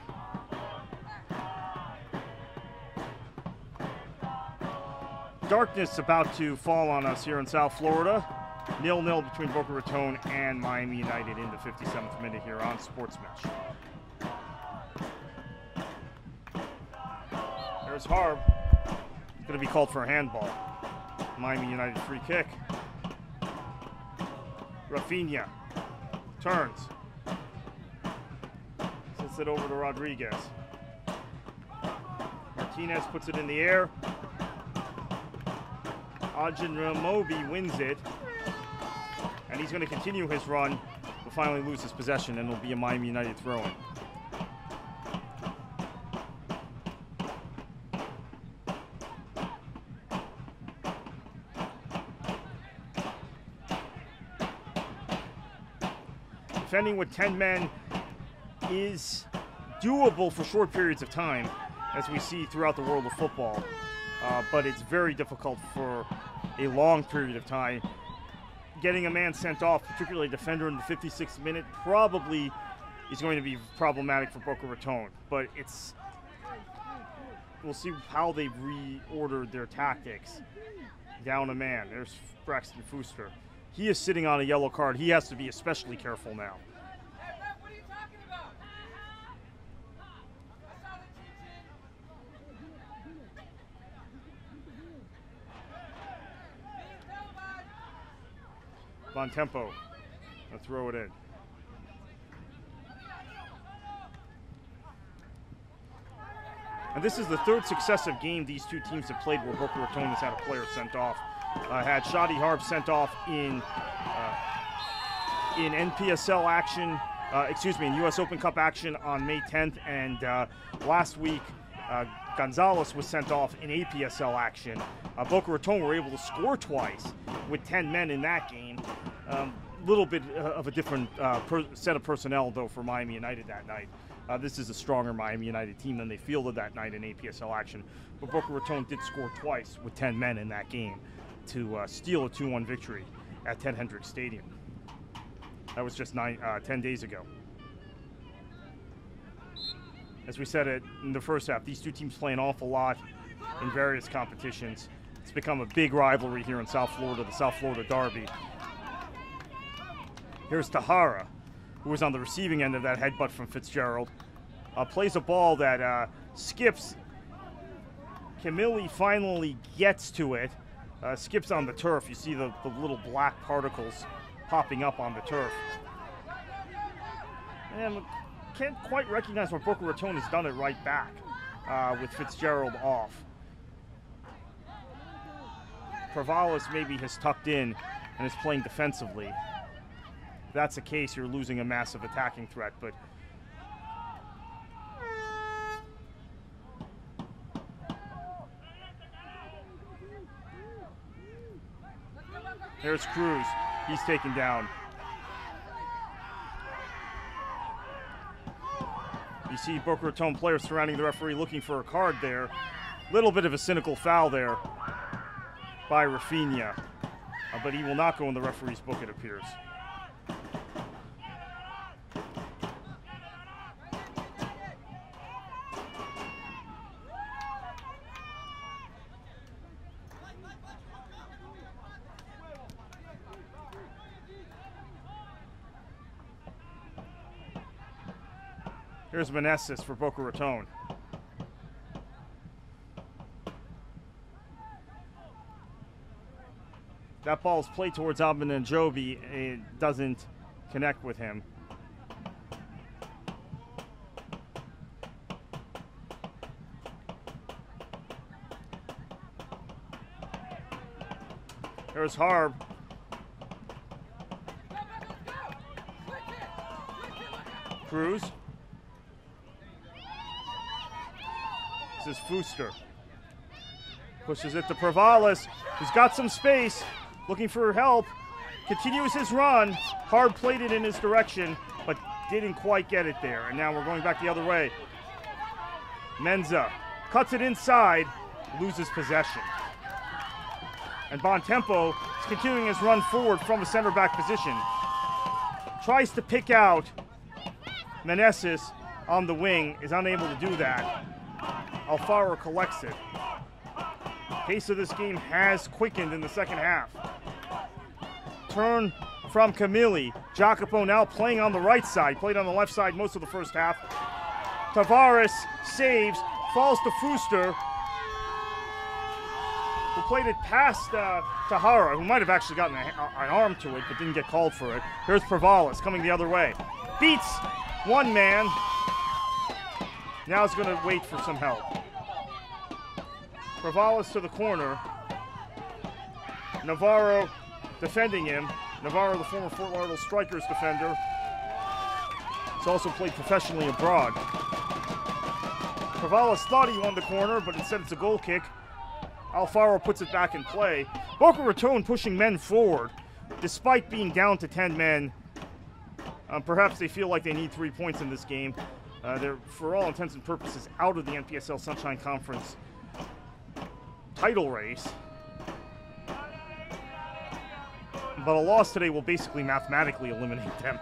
Darkness about to fall on us here in South Florida. 0-0 between Boca Raton and Miami United in the 57th minute here on Sports Mesh. There's Harb. It's going to be called for a handball. Miami United free kick. Rafinha turns. Sends it over to Rodriguez. Martinez puts it in the air. Ajinramobi wins it, and he's going to continue his run, but finally lose his possession, and it'll be a Miami United throw-in. Defending with 10 men is doable for short periods of time, as we see throughout the world of football. But it's very difficult for a long period of time. Getting a man sent off, particularly a defender in the 56th minute, probably is going to be problematic for Boca Raton. But we'll see how they've reordered their tactics. Down a man. There's Braxton Fuster. He is sitting on a yellow card. He has to be especially careful now. Bon tempo. I'll throw it in. And this is the third successive game these two teams have played where Boca Raton has had a player sent off. had Shadi Harb sent off in NPSL action, in U.S. Open Cup action on May 10th, and last week Gonzalez was sent off in APSL action. Boca Raton were able to score twice with 10 men in that game. Little bit of a different set of personnel, though, for Miami United that night. This is a stronger Miami United team than they fielded that night in APSL action. But Boca Raton did score twice with 10 men in that game to steal a 2-1 victory at Ted Hendricks Stadium. That was just 10 days ago. As we said it in the first half, these two teams play an awful lot in various competitions. It's become a big rivalry here in South Florida, the South Florida Derby. Here's Tahara, who was on the receiving end of that headbutt from Fitzgerald. Plays a ball that skips. Camilli finally gets to it. Skips on the turf. You see the little black particles popping up on the turf. And can't quite recognize what Boca Raton has done it right back with Fitzgerald off. Travalis maybe has tucked in and is playing defensively. If that's the case, you're losing a massive attacking threat, but there's Cruz. He's taken down. You see Boca Raton players surrounding the referee looking for a card there. Little bit of a cynical foul there by Rafinha, but he will not go in the referee's book, it appears. Here's Meneses for Boca Raton. That ball is played towards Alvin and Joby. It doesn't connect with him. There's Harb. Cruz. This is Fuster. Pushes it to Travalis, who's got some space, looking for help. Continues his run. Harb played it in his direction, but didn't quite get it there. And now we're going back the other way. Menza cuts it inside, loses possession. And Bontempo is continuing his run forward from a center back position. Tries to pick out Meneses on the wing, is unable to do that. Alfaro collects it. Pace of this game has quickened in the second half. Turn from Camilli. Jacopo now playing on the right side. Played on the left side most of the first half. Tavares saves, falls to Fuster, who played it past Tahara, who might have actually gotten an arm to it, but didn't get called for it. Here's Travalis coming the other way. Beats one man. Now he's going to wait for some help. Travalis to the corner. Navarro defending him. Navarro, the former Fort Lauderdale Strikers defender. He's also played professionally abroad. Travalis thought he won the corner, but instead it's a goal kick. Alfaro puts it back in play. Boca Raton pushing men forward, despite being down to 10 men. Perhaps they feel like they need 3 points in this game. They're, for all intents and purposes, out of the NPSL Sunshine Conference title race. But a loss today will basically mathematically eliminate them.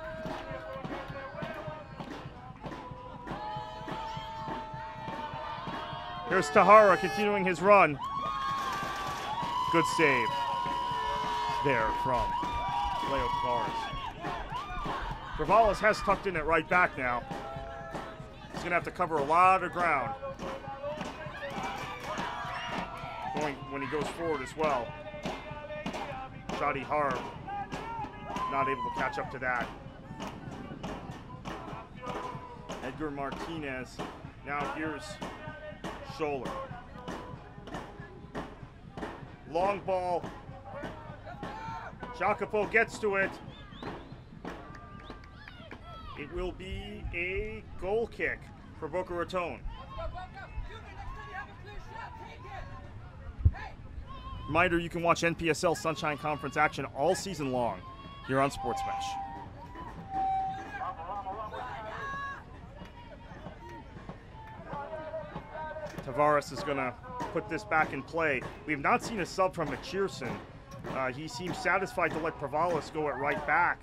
Here's Tahara continuing his run. Good save there from Leo Tavares. Travalis has tucked in at right back now. He's going to have to cover a lot of ground when he goes forward as well. Shadi Harb not able to catch up to that. Edgar Martinez. Now here's Scholler. Long ball Jacopo gets to it. It will be a goal kick for Boca Raton. Reminder, you can watch NPSL Sunshine Conference action all season long here on Sports Mesh. Tavares is going to put this back in play. We have not seen a sub from McPherson. He seems satisfied to let Pravalis go at right back,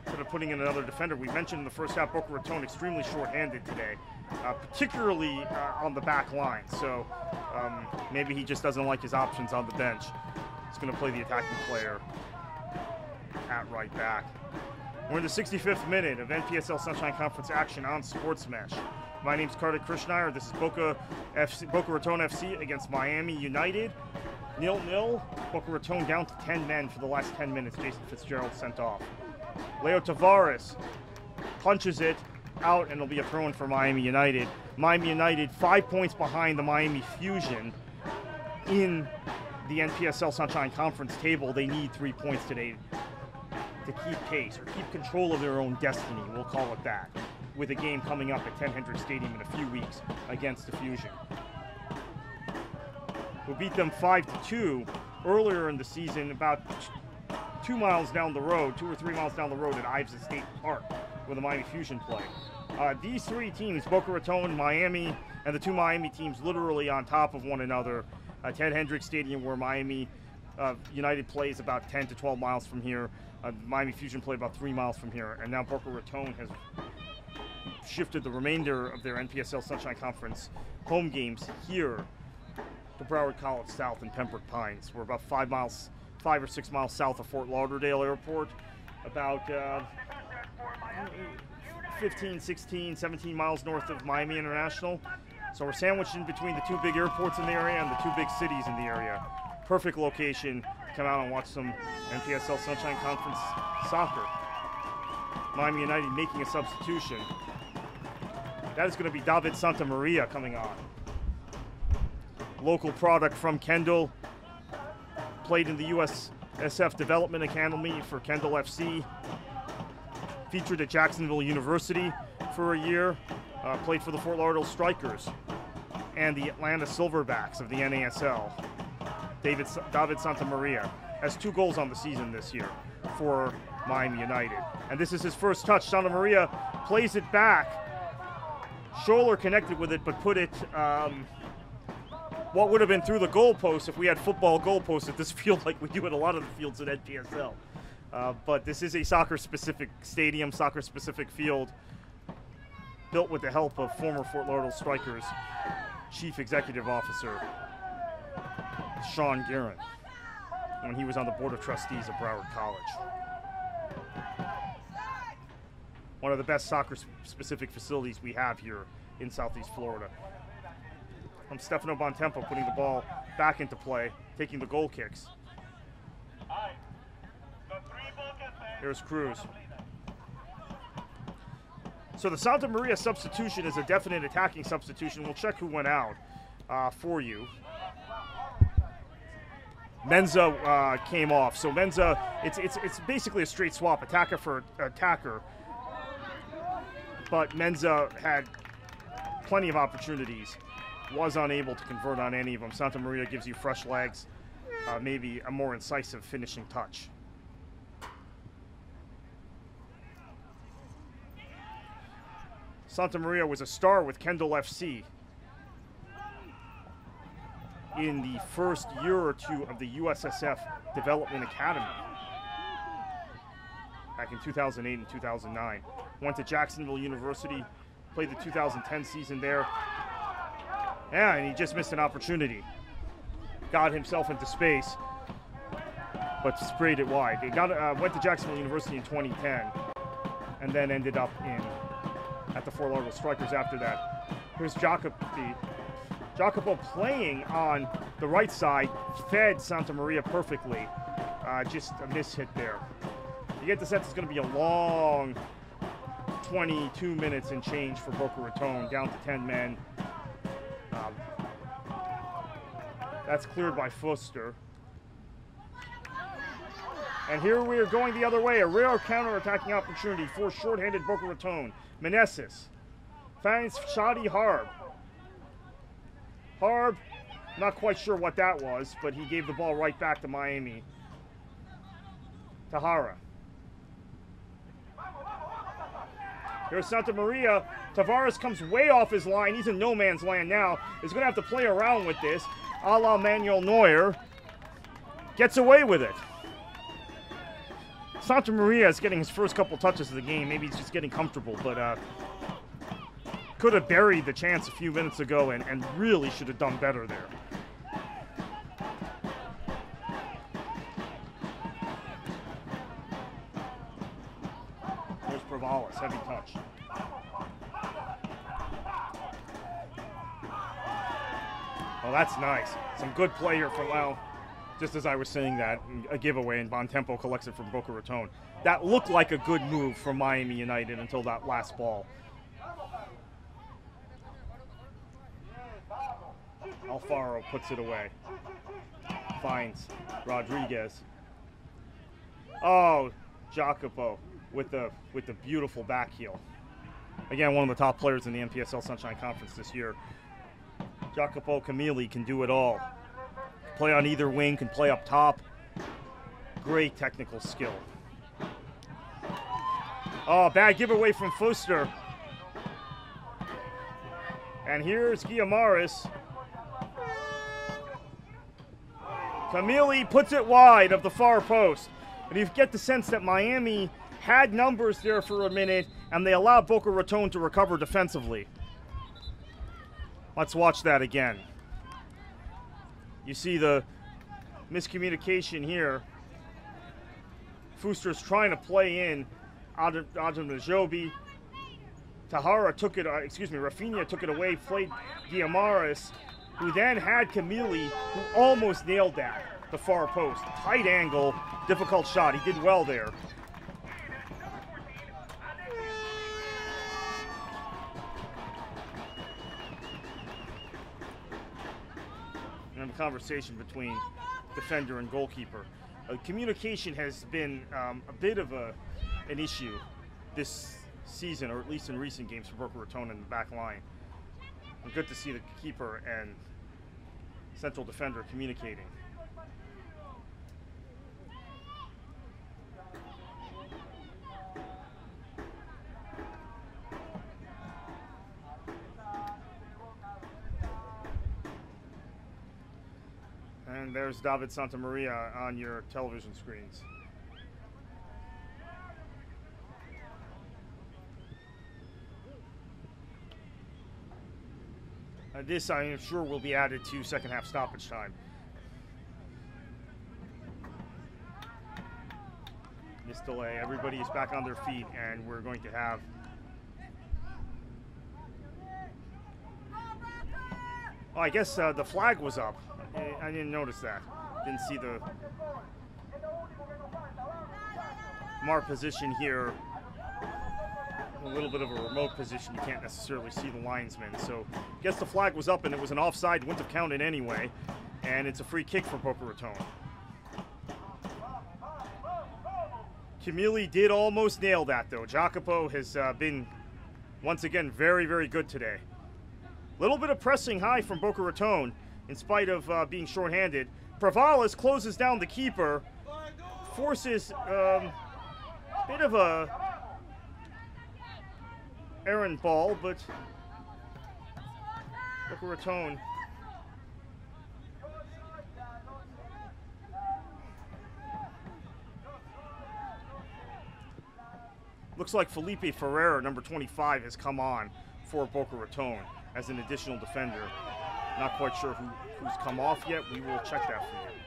sort of putting in another defender. We mentioned in the first half, Boca Raton extremely short-handed today, particularly on the back line. So maybe he just doesn't like his options on the bench. He's going to play the attacking player at right back. We're in the 65th minute of NPSL Sunshine Conference action on Sports Mesh. My name's Kartik Krishnaiyer. This is Boca Raton FC against Miami United. 0-0. Boca Raton down to 10 men for the last 10 minutes. Jason Fitzgerald sent off. Leo Tavares punches it out, and it'll be a throw-in for Miami United. Miami United 5 points behind the Miami Fusion in the NPSL Sunshine Conference table. They need 3 points today to keep pace or keep control of their own destiny, we'll call it that, with a game coming up at 10 Hendrick Stadium in a few weeks against the Fusion. We beat them 5-2 earlier in the season, about 2 miles down the road, 2 or 3 miles down the road at Ives State Park, where the Miami Fusion play. These three teams, Boca Raton, Miami, and the two Miami teams, literally on top of one another. Ted Hendrick Stadium, where Miami United plays, about 10 to 12 miles from here. Miami Fusion play about 3 miles from here, and now Boca Raton has shifted the remainder of their NPSL Sunshine Conference home games here to Broward College South and Pembroke Pines. We're about 5 or 6 miles south of Fort Lauderdale Airport, about 15, 16, 17 miles north of Miami International. So we're sandwiched in between the two big airports in the area and the two big cities in the area. Perfect location to come out and watch some NPSL Sunshine Conference soccer. Miami United making a substitution. That is going to be David Santamaria coming on. Local product from Kendall. Played in the USSF Development Academy for Kendall FC. Featured at Jacksonville University for a year. Played for the Fort Lauderdale Strikers and the Atlanta Silverbacks of the NASL. David Santamaria has 2 goals on the season this year for Miami United. And this is his first touch. Santamaria plays it back. Scholler connected with it, but put it what would have been through the goalpost if we had football goalposts at this field like we do at a lot of the fields at NPSL. But this is a soccer-specific stadium, soccer-specific field, built with the help of former Fort Lauderdale Strikers Chief Executive Officer Sean Guerin, when he was on the Board of Trustees of Broward College. One of the best soccer-specific facilities we have here in Southeast Florida. From Stefano Bontempo putting the ball back into play, taking the goal kicks. Here's Cruz. So the Santamaria substitution is a definite attacking substitution. We'll check who went out for you. Menza came off. So Menza, it's basically a straight swap, attacker for attacker. But Menza had plenty of opportunities, was unable to convert on any of them. Santamaria gives you fresh legs, maybe a more incisive finishing touch. Santamaria was a star with Kendall FC in the first year or two of the USSF Development Academy back in 2008 and 2009. Went to Jacksonville University, played the 2010 season there. Yeah, and he just missed an opportunity. Got himself into space, but sprayed it wide. He went to Jacksonville University in 2010, and then ended up at the Fort Lauderdale Strikers after that. Here's Jacopo playing on the right side, fed Santamaria perfectly. Just a mishit there. You get the sense it's going to be a long 22 minutes and change for Boca Raton, down to 10 men. That's cleared by Fuster. And here we are going the other way. A rare counter-attacking opportunity for short-handed Boca Raton. Meneses finds Shadi Harb. Harb, not quite sure what that was, but he gave the ball right back to Miami. Tahara. Here's Santa Maria. Tavares comes way off his line. He's in no man's land now. He's going to have to play around with this, a la Manuel Neuer. Gets away with it. Santa Maria is getting his first couple touches of the game. Maybe he's just getting comfortable, but could have buried the chance a few minutes ago and really should have done better there. There's Provalis, heavy touch. Oh, that's nice. Some good play here from, well, just as I was saying that, a giveaway, and Bontempo collects it from Boca Raton. That looked like a good move from Miami United until that last ball. Alfaro puts it away. Finds Rodriguez. Oh, Jacopo with the beautiful back heel. Again, one of the top players in the NPSL Sunshine Conference this year. Jacopo Camilli can do it all. Play on either wing, can play up top. Great technical skill. Oh, bad giveaway from Fuster. And here's Guillamares. Camilli puts it wide of the far post. And you get the sense that Miami had numbers there for a minute, and they allowed Boca Raton to recover defensively. Let's watch that again. You see the miscommunication here. Fuster's trying to play in Adam Najobi. Tahara took it, Rafinha took it away, played Guillamares, who then had Camilli, who almost nailed that, the far post. Tight angle, difficult shot. He did well there. And the conversation between defender and goalkeeper. Communication has been a bit of an issue this season, or at least in recent games for Boca Raton in the back line. And good to see the keeper and central defender communicating. And there's David Santamaria on your television screens. This, I am sure, will be added to second half stoppage time. This delay, everybody is back on their feet, and we're going to have oh, I guess the flag was up. I didn't notice that. Didn't see the mark position here. A little bit of a remote position. You can't necessarily see the linesman. So I guess the flag was up and it was an offside. Wouldn't have counted anyway. And it's a free kick for Boca Raton. Camilli did almost nail that, though. Jacopo has been, once again, very, very good today. A little bit of pressing high from Boca Raton, in spite of being shorthanded. Provalis closes down the keeper, forces a bit of a errant ball, but Boca Raton looks like Felipe Ferreira, number 25, has come on for Boca Raton as an additional defender. Not quite sure who's come off yet. We will check that for you.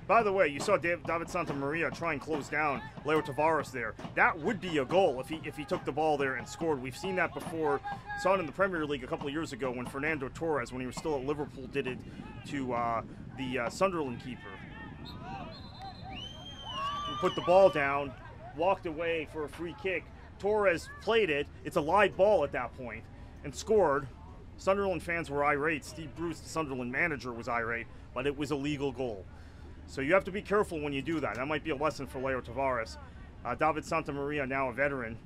By the way, you saw David Santamaria try and close down Leo Tavares there. That would be a goal if he took the ball there and scored. We've seen that before. Saw it in the Premier League a couple of years ago when Fernando Torres, when he was still at Liverpool, did it to the Sunderland keeper. put the ball down, walked away for a free kick. Torres played it. It's a live ball at that point, and scored. Sunderland fans were irate. Steve Bruce, the Sunderland manager, was irate, but it was a legal goal. So you have to be careful when you do that. That might be a lesson for Leo Tavares. David Santamaria, now a veteran.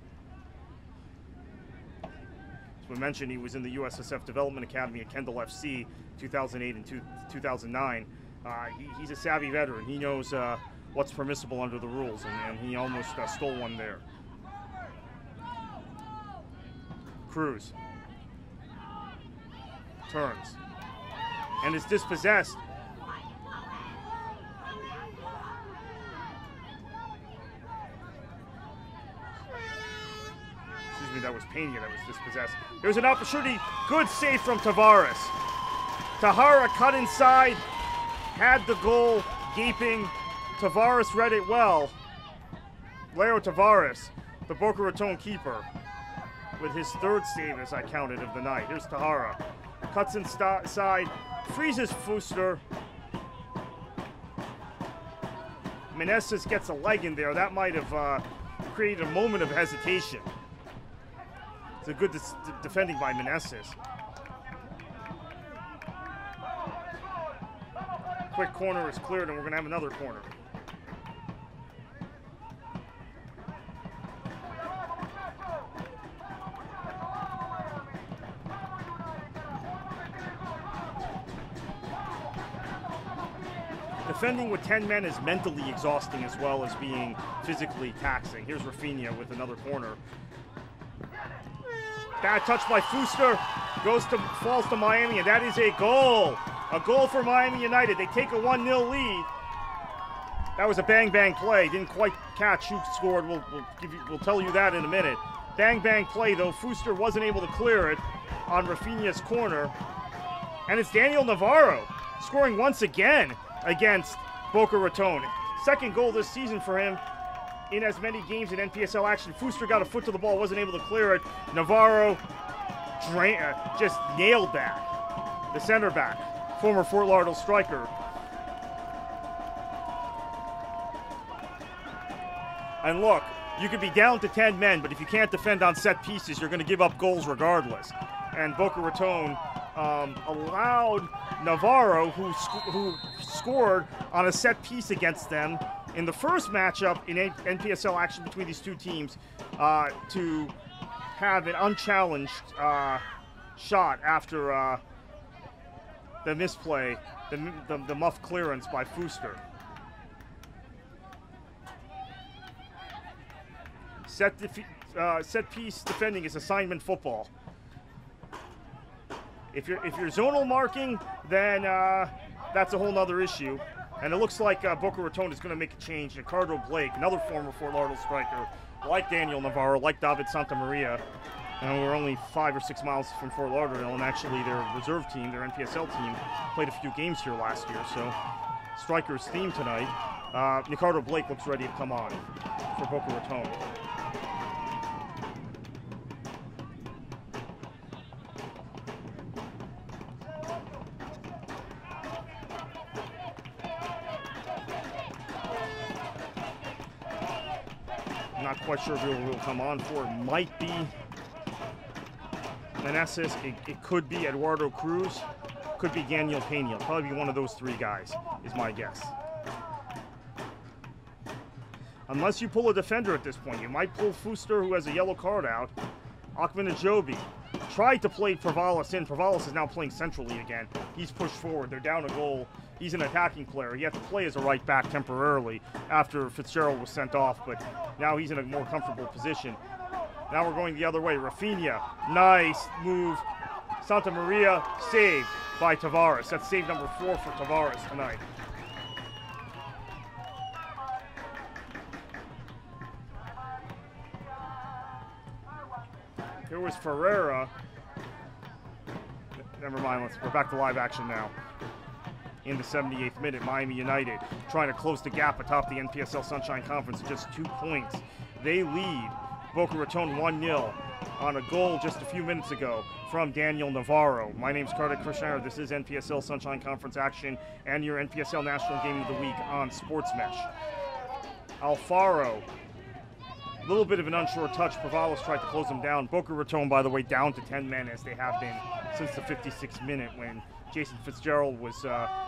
As we mentioned, he was in the USSF Development Academy at Kendall FC 2008 and 2009. He's a savvy veteran. He knows what's permissible under the rules, and he almost stole one there. Cruz turns and is dispossessed. Excuse me, that was Pena that was dispossessed. There's an opportunity. Good save from Tavares. Tahara cut inside, had the goal gaping. Tavares read it well. Leo Tavares, the Boca Raton keeper, with his third save, as I counted, of the night. Here's Tahara. Cuts inside, freezes Fuster. Meneses gets a leg in there. That might have created a moment of hesitation. It's a good defending by Meneses. Quick corner is cleared, and we're going to have another corner. Defending with 10 men is mentally exhausting as well as being physically taxing. Here's Rafinha with another corner. Bad touch by Fuster. Falls to Miami, and that is a goal. A goal for Miami United. They take a 1-0 lead. That was a bang-bang play. Didn't quite catch who scored. We'll tell you that in a minute. Bang-bang play, though. Fuster wasn't able to clear it on Rafinha's corner. And it's Daniel Navarro scoring once again against Boca Raton. Second goal this season for him in as many games in NPSL action. Fuster got a foot to the ball, wasn't able to clear it. Navarro just nailed that. The center back, former Fort Lauderdale striker. And look, you could be down to 10 men, but if you can't defend on set pieces, you're going to give up goals regardless. And Boca Raton allowed Navarro, who scored on a set piece against them in the first matchup in NPSL action between these two teams, to have an unchallenged shot after the misplay, the muff clearance by Fuster. Set piece defending is assignment football. If you're zonal marking, then that's a whole other issue. And it looks like Boca Raton is going to make a change. Ricardo Blake, another former Fort Lauderdale striker, like Daniel Navarro, like David Santamaria. And we're only 5 or 6 miles from Fort Lauderdale, and actually their reserve team, their NPSL team, played a few games here last year. So striker's theme tonight. Ricardo Blake looks ready to come on for Boca Raton. Not quite sure who will come on for. It might be Meneses. It could be Eduardo Cruz. Could be Daniel Pena. Probably be one of those 3 guys, is my guess. Unless you pull a defender at this point. You might pull Fuster, who has a yellow card out. Akman Ajobi tried to play Provalis in. Provalis is now playing centrally again. He's pushed forward. They're down a goal. He's an attacking player. He had to play as a right back temporarily after Fitzgerald was sent off, but now he's in a more comfortable position. Now we're going the other way. Rafinha, nice move. Santamaria, saved by Tavares. That's save number 4 for Tavares tonight. Here was Ferreira. Never mind, we're back to live action now. In the 78th minute, Miami United trying to close the gap atop the NPSL Sunshine Conference at just 2 points. They lead Boca Raton 1-0 on a goal just a few minutes ago from Daniel Navarro. My name's Kartik Krishnair. This is NPSL Sunshine Conference action and your NPSL National Game of the Week on Sports Mesh. Alfaro. A little bit of an unsure touch. Provalos tried to close him down. Boca Raton, by the way, down to 10 men as they have been since the 56th minute when Jason Fitzgerald was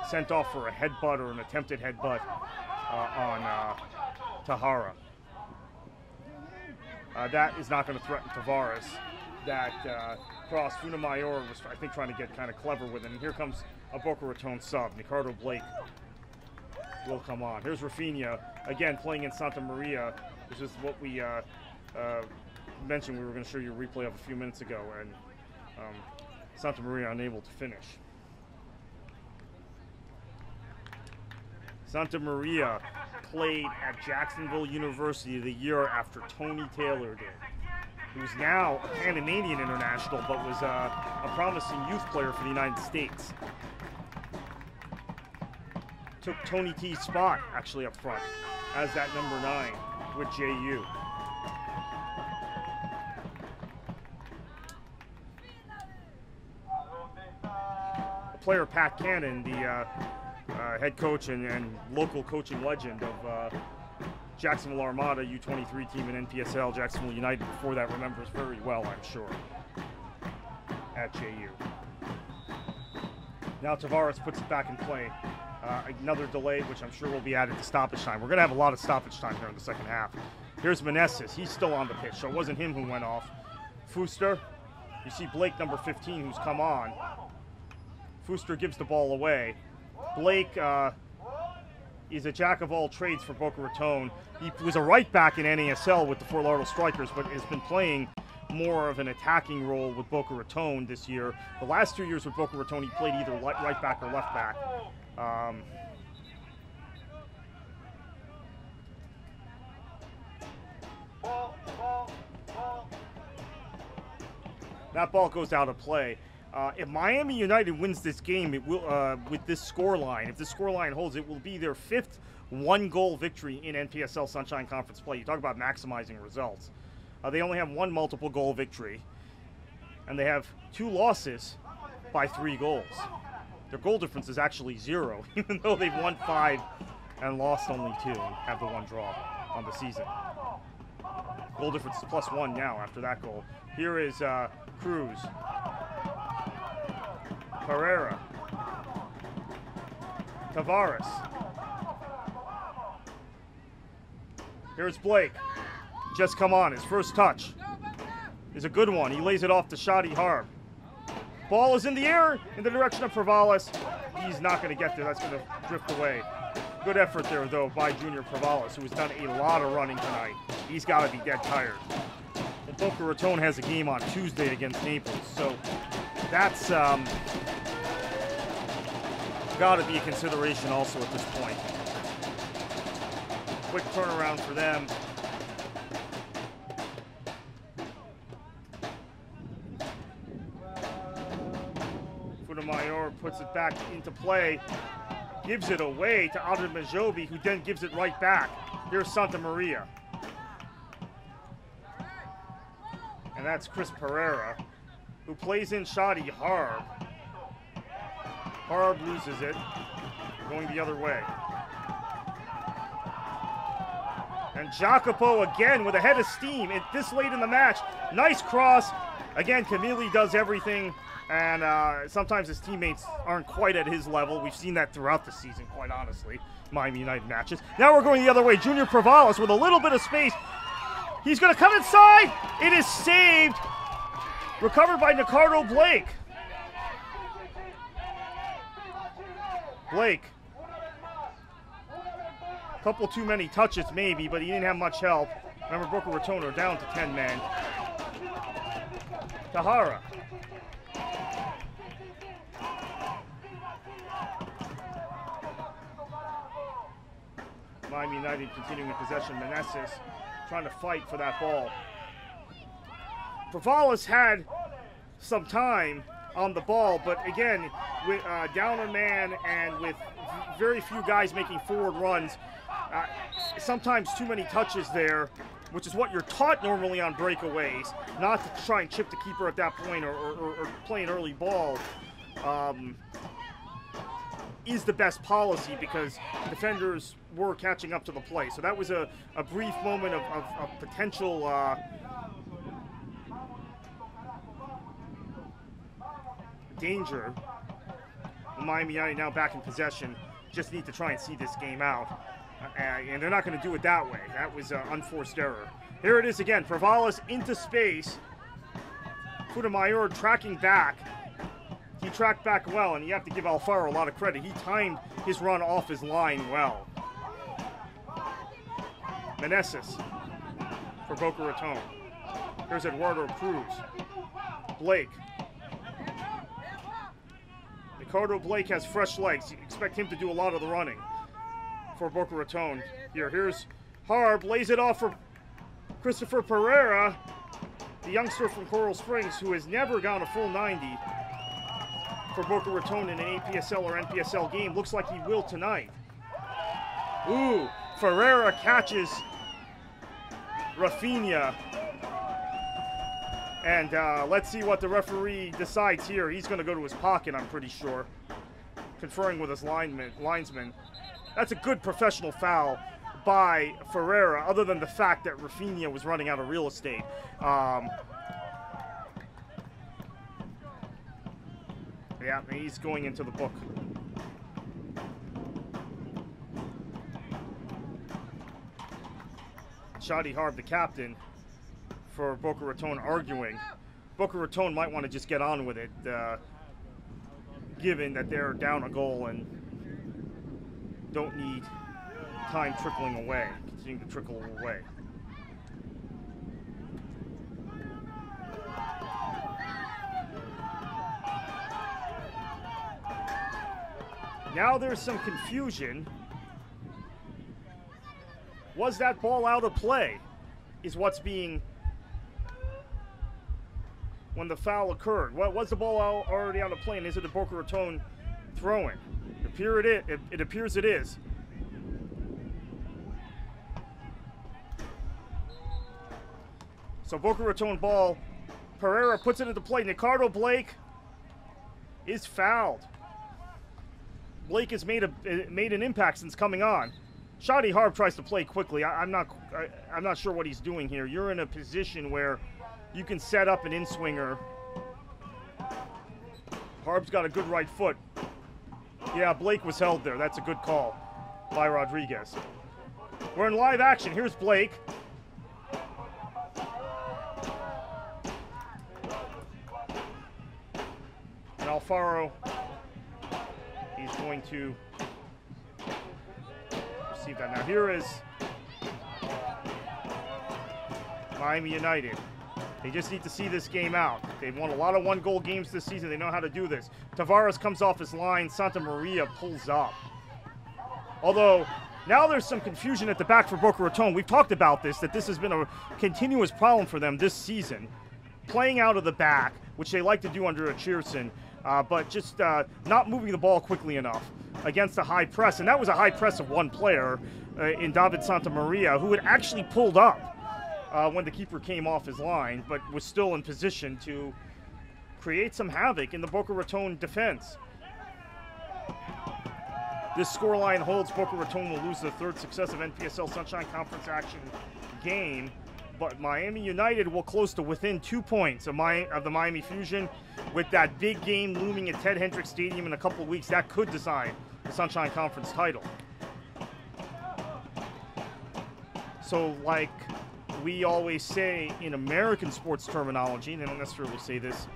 sent off for a headbutt or an attempted headbutt on Tahara. That is not going to threaten Tavares. That cross, Funamayor was, I think, trying to get kind of clever with it. And here comes a Boca Raton sub. Ricardo Blake will come on. Here's Rafinha, again, playing in Santa Maria. This is what we mentioned we were going to show you a replay of a few minutes ago. And Santa Maria unable to finish. Santa Maria played at Jacksonville University the year after Tony Taylor did, who's now a Panamanian international, but was a promising youth player for the United States. Took Tony T's spot, actually, up front, as that number 9 with JU. Player Pat Cannon, the head coach and local coaching legend of Jacksonville Armada U23 team in NPSL, Jacksonville United, before that, remembers very well, I'm sure, at JU. Now Tavares puts it back in play. Another delay, which I'm sure will be added to stoppage time. We're going to have a lot of stoppage time here in the second half. Here's Meneses. He's still on the pitch, so it wasn't him who went off. Fuster. You see Blake, number 15, who's come on. Fuster gives the ball away. Blake is a jack of all trades for Boca Raton. He was a right back in NASL with the Fort Lauderdale Strikers, but has been playing more of an attacking role with Boca Raton this year. The last 2 years with Boca Raton, he played either right back or left back. That ball goes out of play. If Miami United wins this game, it will with this scoreline. If this scoreline holds, it will be their 5th one-goal victory in NPSL Sunshine Conference play. You talk about maximizing results. They only have 1 multiple-goal victory, and they have 2 losses by 3 goals. Their goal difference is actually 0, even though they've won 5 and lost only 2 and have the 1 draw on the season. Goal difference is +1 now after that goal. Here is Cruz. Pereira. Tavares. Here's Blake. Just come on. His first touch is a good one. He lays it off to Shadi Harb. Ball is in the air in the direction of Provalos. He's not going to get there. That's going to drift away. Good effort there, though, by Junior Provalos, who has done a lot of running tonight. He's got to be dead tired. And Boca Raton has a game on Tuesday against Naples, so that's got to be a consideration also at this point. Quick turnaround for them. Funamayor puts it back into play, gives it away to Adel Majobi, who then gives it right back. Here's Santa Maria. And that's Chris Pereira, who plays in Shadi Harb. Harb loses it, going the other way. And Jacopo again with a head of steam this late in the match. Nice cross. Again, Camille does everything, and sometimes his teammates aren't quite at his level. We've seen that throughout the season, quite honestly, Miami United matches. Now we're going the other way. Junior Provalos with a little bit of space. He's going to cut inside. It is saved. Recovered by Ricardo Blake. Blake. A couple too many touches maybe, but he didn't have much help. Remember, Boca Raton are down to 10 men. Tahara. Miami United continuing in possession. Meneses trying to fight for that ball. Provalos had some time on the ball, but again, with down a man and with very few guys making forward runs, sometimes too many touches there, which is what you're taught normally on breakaways, not to try and chip the keeper at that point or play an early ball. is the best policy because defenders were catching up to the play. So that was a brief moment of potential danger. Miami United now back in possession. Just need to try and see this game out. And they're not going to do it that way. That was an unforced error. Here it is again. Pervalas into space. Futamayor tracking back. He tracked back well, and you have to give Alfaro a lot of credit. He timed his run off his line well. Meneses for Boca Raton. Here's Eduardo Cruz. Blake. Ricardo Blake has fresh legs. You expect him to do a lot of the running for Boca Raton. Here's Harb, lays it off for Christopher Pereira, the youngster from Coral Springs who has never gone a full 90 for Boca Raton in an APSL or NPSL game. Looks like he will tonight. Ooh, Ferreira catches Rafinha. And let's see what the referee decides here. He's going to go to his pocket, I'm pretty sure, conferring with his linesman. That's a good professional foul by Ferreira, other than the fact that Rafinha was running out of real estate. Yeah, he's going into the book. Shadi Harb, the captain for Boca Raton, arguing. Boca Raton might want to just get on with it, given that they're down a goal and don't need time trickling away, continuing to trickle away. Now there's some confusion. Was that ball out of play? Is what's being, when the foul occurred. Was the ball already out of play, and is it a Boca Raton throw-in? It appears it is. So Boca Raton ball. Pereira puts it into play. Ricardo Blake is fouled. Blake has made an impact since coming on. Shadi Harb tries to play quickly. I'm not sure what he's doing here. You're in a position where you can set up an in-swinger. Harb's got a good right foot. Yeah, Blake was held there. That's a good call by Rodriguez. We're in live action. Here's Blake. And Alfaro, he's going to receive that. Now here is Miami United. They just need to see this game out. They've won a lot of one-goal games this season. They know how to do this. Tavares comes off his line. Santa Maria pulls up. Although, now there's some confusion at the back for Boca Raton. We've talked about this, that this has been a continuous problem for them this season. Playing out of the back, which they like to do under a Cheerson, but just not moving the ball quickly enough against a high press. And that was a high press of one player in David Santa Maria, who had actually pulled up when the keeper came off his line, but was still in position to create some havoc in the Boca Raton defense. This scoreline holds. Boca Raton will lose their third successive NPSL Sunshine Conference action game, but Miami United will close to within 2 points of the Miami Fusion. With that big game looming at Ted Hendricks Stadium in a couple of weeks, that could decide the Sunshine Conference title. So, like we always say in American sports terminology, and they don't necessarily say this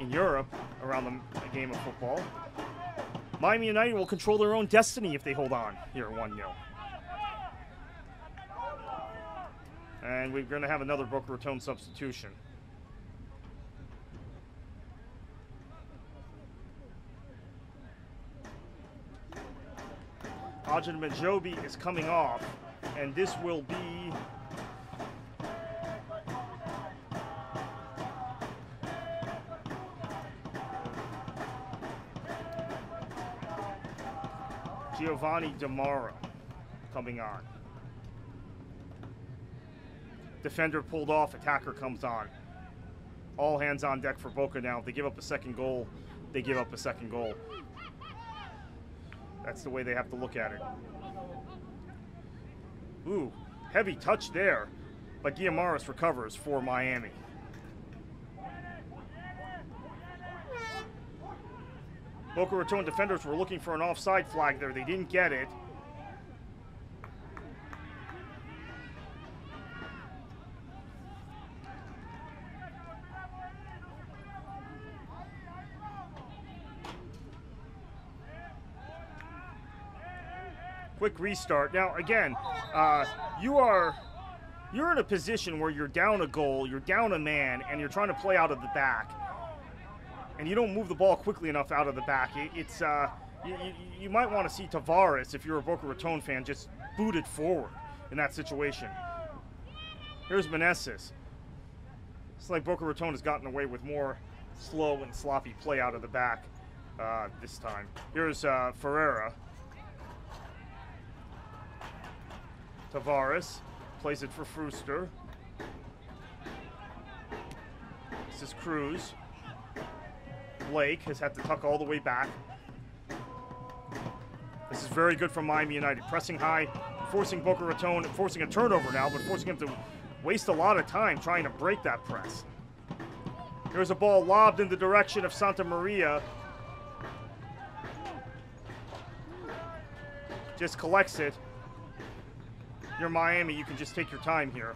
in Europe around the game of football, Miami United will control their own destiny if they hold on here 1-0. And we're going to have another Boca Raton substitution. Ajin Majobi is coming off, and this will be Giovanni Demara coming on. Defender pulled off, attacker comes on. All hands on deck for Boca now. If they give up a second goal, they give up a second goal. That's the way they have to look at it. Ooh, heavy touch there, but Guillamares recovers for Miami. Boca Raton defenders were looking for an offside flag there. They didn't get it. Quick restart. Now, again, you're in a position where you're down a goal, you're down a man, and you're trying to play out of the back. And you don't move the ball quickly enough out of the back. You might want to see Tavares, if you're a Boca Raton fan, just booted forward in that situation. Here's Meneses. It's like Boca Raton has gotten away with more slow and sloppy play out of the back this time. Here's Ferreira. Tavares plays it for Fruster. This is Cruz. Blake has had to tuck all the way back. This is very good from Miami United. Pressing high, forcing Boca Raton, forcing a turnover now, but forcing him to waste a lot of time trying to break that press. Here's a ball lobbed in the direction of Santa Maria. Just collects it. You're Miami, you can just take your time here.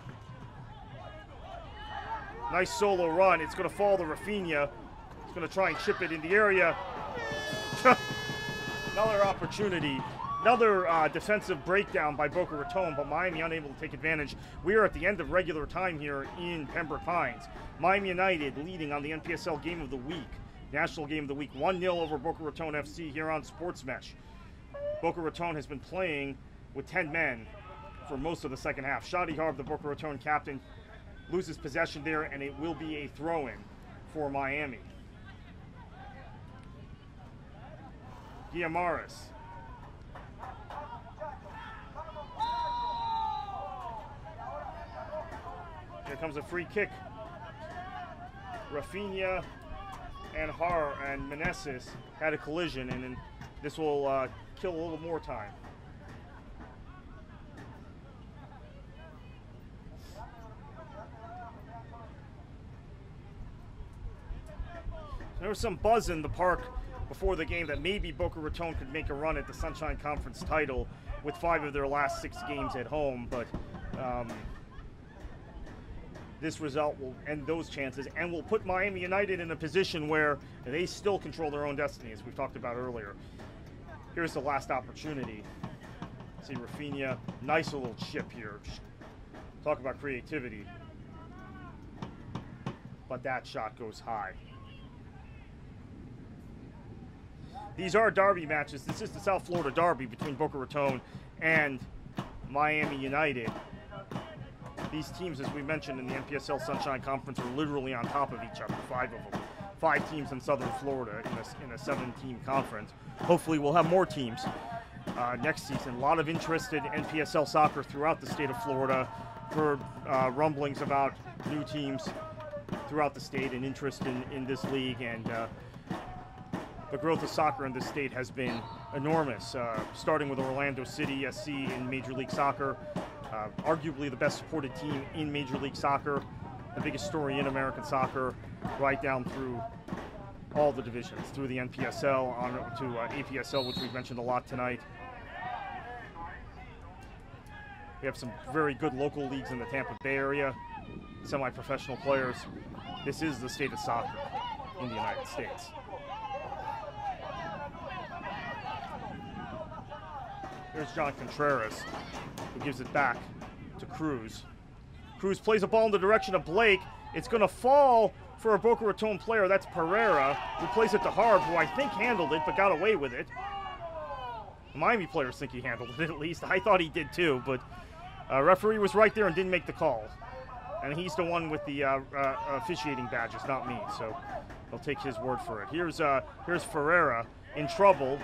Nice solo run. It's going to fall to Rafinha. He's going to try and chip it in the area. Another opportunity. Another defensive breakdown by Boca Raton, but Miami unable to take advantage. We are at the end of regular time here in Pembroke Pines. Miami United leading on the NPSL Game of the Week, National Game of the Week, 1-0 over Boca Raton FC here on Sports Mesh. Boca Raton has been playing with 10 men for most of the second half. Shadi Harb, the Boca Raton captain, loses possession there, and it will be a throw-in for Miami. Guillamares. Here comes a free kick. Rafinha and Meneses had a collision, and then this will kill a little more time. There was some buzz in the park before the game that maybe Boca Raton could make a run at the Sunshine Conference title with 5 of their last 6 games at home, but this result will end those chances and will put Miami United in a position where they still control their own destiny, as we've talked about earlier. Here's the last opportunity. See Rafinha, nice little chip here. Talk about creativity. But that shot goes high. These are derby matches. This is the South Florida derby between Boca Raton and Miami United. These teams, as we mentioned in the NPSL Sunshine Conference, are literally on top of each other, 5 of them. 5 teams in Southern Florida in a 7-team conference. Hopefully we'll have more teams next season. A lot of interest in NPSL soccer throughout the state of Florida. Heard rumblings about new teams throughout the state and interest in this league, and the growth of soccer in this state has been enormous, starting with Orlando City SC in Major League Soccer, arguably the best supported team in Major League Soccer, the biggest story in American soccer, right down through all the divisions, through the NPSL on to APSL, which we've mentioned a lot tonight. We have some very good local leagues in the Tampa Bay area, semi-professional players. This is the state of soccer in the United States. Here's John Contreras, who gives it back to Cruz. Cruz plays a ball in the direction of Blake. It's going to fall for a Boca Raton player. That's Pereira, who plays it to Harb, who I think handled it but got away with it. The Miami players think he handled it, at least. I thought he did too, but referee was right there and didn't make the call. And he's the one with the officiating badges, not me, so I'll take his word for it. Here's Ferreira in trouble.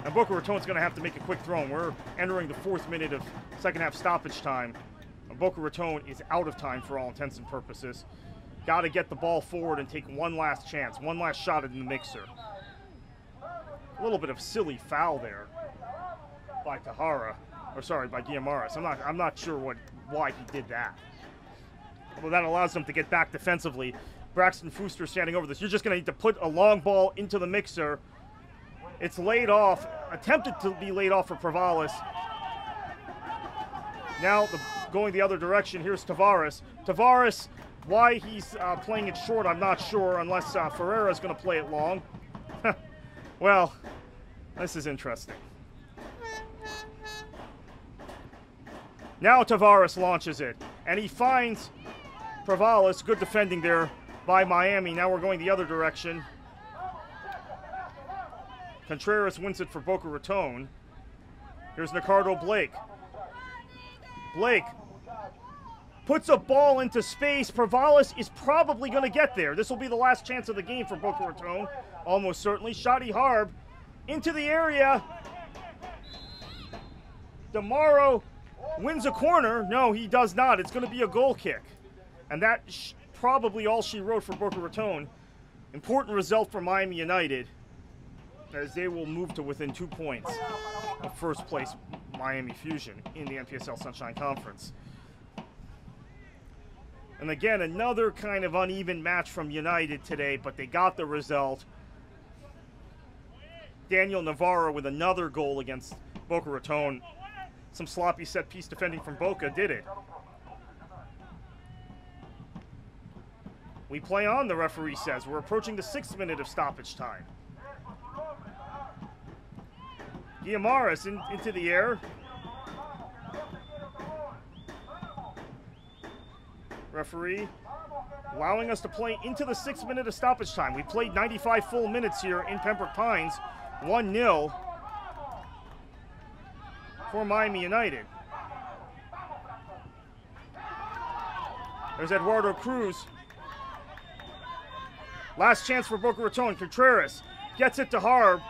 And Boca Raton's going to have to make a quick throw. We're entering the 4th minute of second half stoppage time. Boca Raton is out of time for all intents and purposes. Got to get the ball forward and take one last chance, one last shot at the mixer. A little bit of silly foul there by by Guillamares. I'm not sure why he did that. Well, that allows them to get back defensively. Braxton Fuster standing over this. You're just going to need to put a long ball into the mixer. It's laid off, attempted to be laid off for Provalis. Now going the other direction, here's Tavares. Tavares, why he's playing it short, I'm not sure, unless Ferreira's going to play it long. Well, this is interesting. Now Tavares launches it, and he finds Provalis. Good defending there by Miami. Now we're going the other direction. Contreras wins it for Boca Raton. Here's Ricardo Blake. Blake puts a ball into space. Provalis is probably going to get there. This will be the last chance of the game for Boca Raton, almost certainly. Shadi Harb into the area. DeMauro wins a corner. No, he does not. It's going to be a goal kick. And that's probably all she wrote for Boca Raton. Important result for Miami United, as they will move to within 2 points of first place Miami Fusion in the NPSL Sunshine Conference. And again, another kind of uneven match from United today, but they got the result. Daniel Navarro with another goal against Boca Raton. Some sloppy set-piece defending from Boca did it. We play on, the referee says. We're approaching the 6th minute of stoppage time. Guillamares into the air. Referee allowing us to play into the 6th minute of stoppage time. We played 95 full minutes here in Pembroke Pines. 1-0 for Miami United. There's Eduardo Cruz. Last chance for Boca Raton. Contreras gets it to Harb,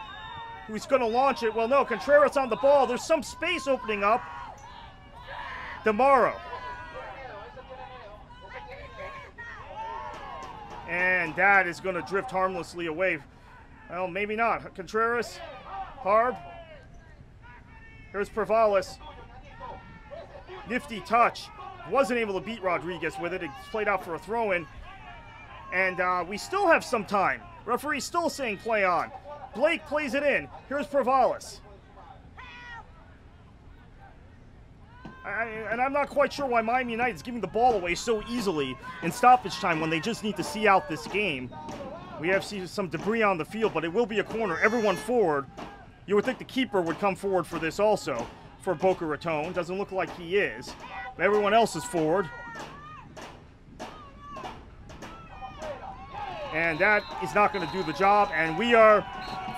who's going to launch it. Well, no, Contreras on the ball. There's some space opening up. DeMauro. And that is going to drift harmlessly away. Well, maybe not. Contreras, Harb. Here's Provalis. Nifty touch. Wasn't able to beat Rodriguez with it. It played out for a throw-in. And we still have some time. Referee still saying play on. Blake plays it in. Here's Provalis. And I'm not quite sure why Miami United is giving the ball away so easily in stoppage time when they just need to see out this game. We have seen some debris on the field, but it will be a corner. Everyone forward. You would think the keeper would come forward for this also, for Boca Raton. Doesn't look like he is. Everyone else is forward. And that is not going to do the job. And we are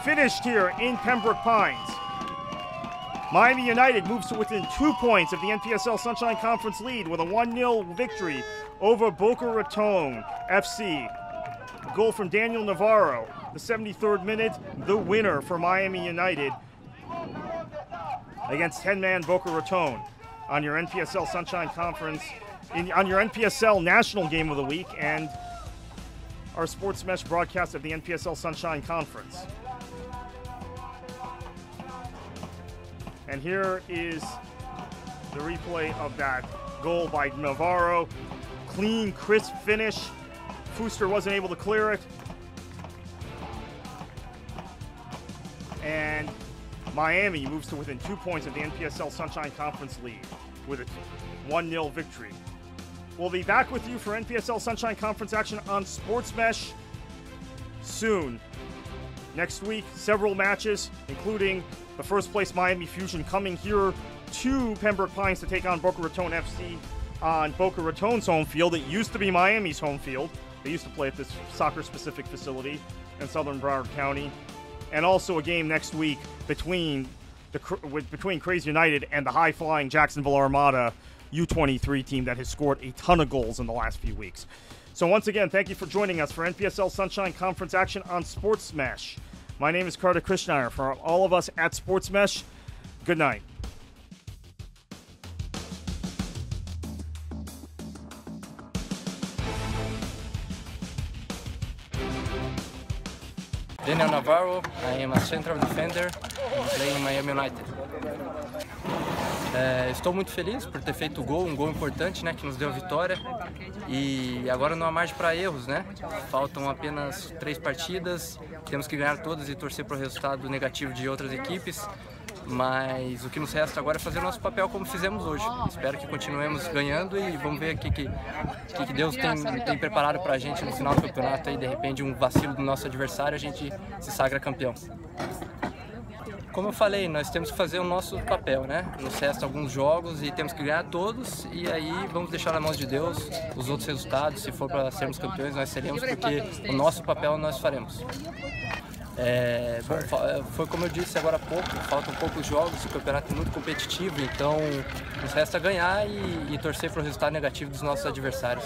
finished here in Pembroke Pines. Miami United moves to within 2 points of the NPSL Sunshine Conference lead with a 1-0 victory over Boca Raton FC. A goal from Daniel Navarro, the 73rd minute, the winner for Miami United against 10-man Boca Raton on your NPSL Sunshine Conference, on your NPSL National Game of the Week and our Sports Mesh broadcast of the NPSL Sunshine Conference. And here is the replay of that goal by Navarro. Clean, crisp finish. Fuster wasn't able to clear it. And Miami moves to within 2 points of the NPSL Sunshine Conference lead with a 1-0 victory. We'll be back with you for NPSL Sunshine Conference action on Sports Mesh soon. Next week, several matches, including the first place Miami Fusion coming here to Pembroke Pines to take on Boca Raton FC on Boca Raton's home field. It used to be Miami's home field. They used to play at this soccer-specific facility in southern Broward County. And also a game next week between Crazy United and the high-flying Jacksonville Armada U23 team that has scored a ton of goals in the last few weeks. So once again, thank you for joining us for NPSL Sunshine Conference action on Sports Mesh. My name is Carter Krishnaiyer. For all of us at Sports Mesh, good night. Daniel Navarro. I am a central defender playing Miami United. Estou muito feliz por ter feito o gol, um gol importante, né, que nos deu a vitória. E agora não há margem para erros, né? Faltam apenas 3 partidas, temos que ganhar todas e torcer para o resultado negativo de outras equipes. Mas o que nos resta agora é fazer o nosso papel como fizemos hoje. Espero que continuemos ganhando e vamos ver o que Deus tem preparado para a gente no final do campeonato. E de repente um vacilo do nosso adversário, a gente se sagra campeão. Como eu falei, nós temos que fazer o nosso papel, né? Nos resta alguns jogos e temos que ganhar todos, e aí vamos deixar na mão de Deus os outros resultados. Se for para sermos campeões, nós seremos, porque o nosso papel nós faremos. Bom, foi como eu disse agora há pouco, faltam poucos jogos, o campeonato é muito competitivo, então nos resta ganhar e torcer para o resultado negativo dos nossos adversários.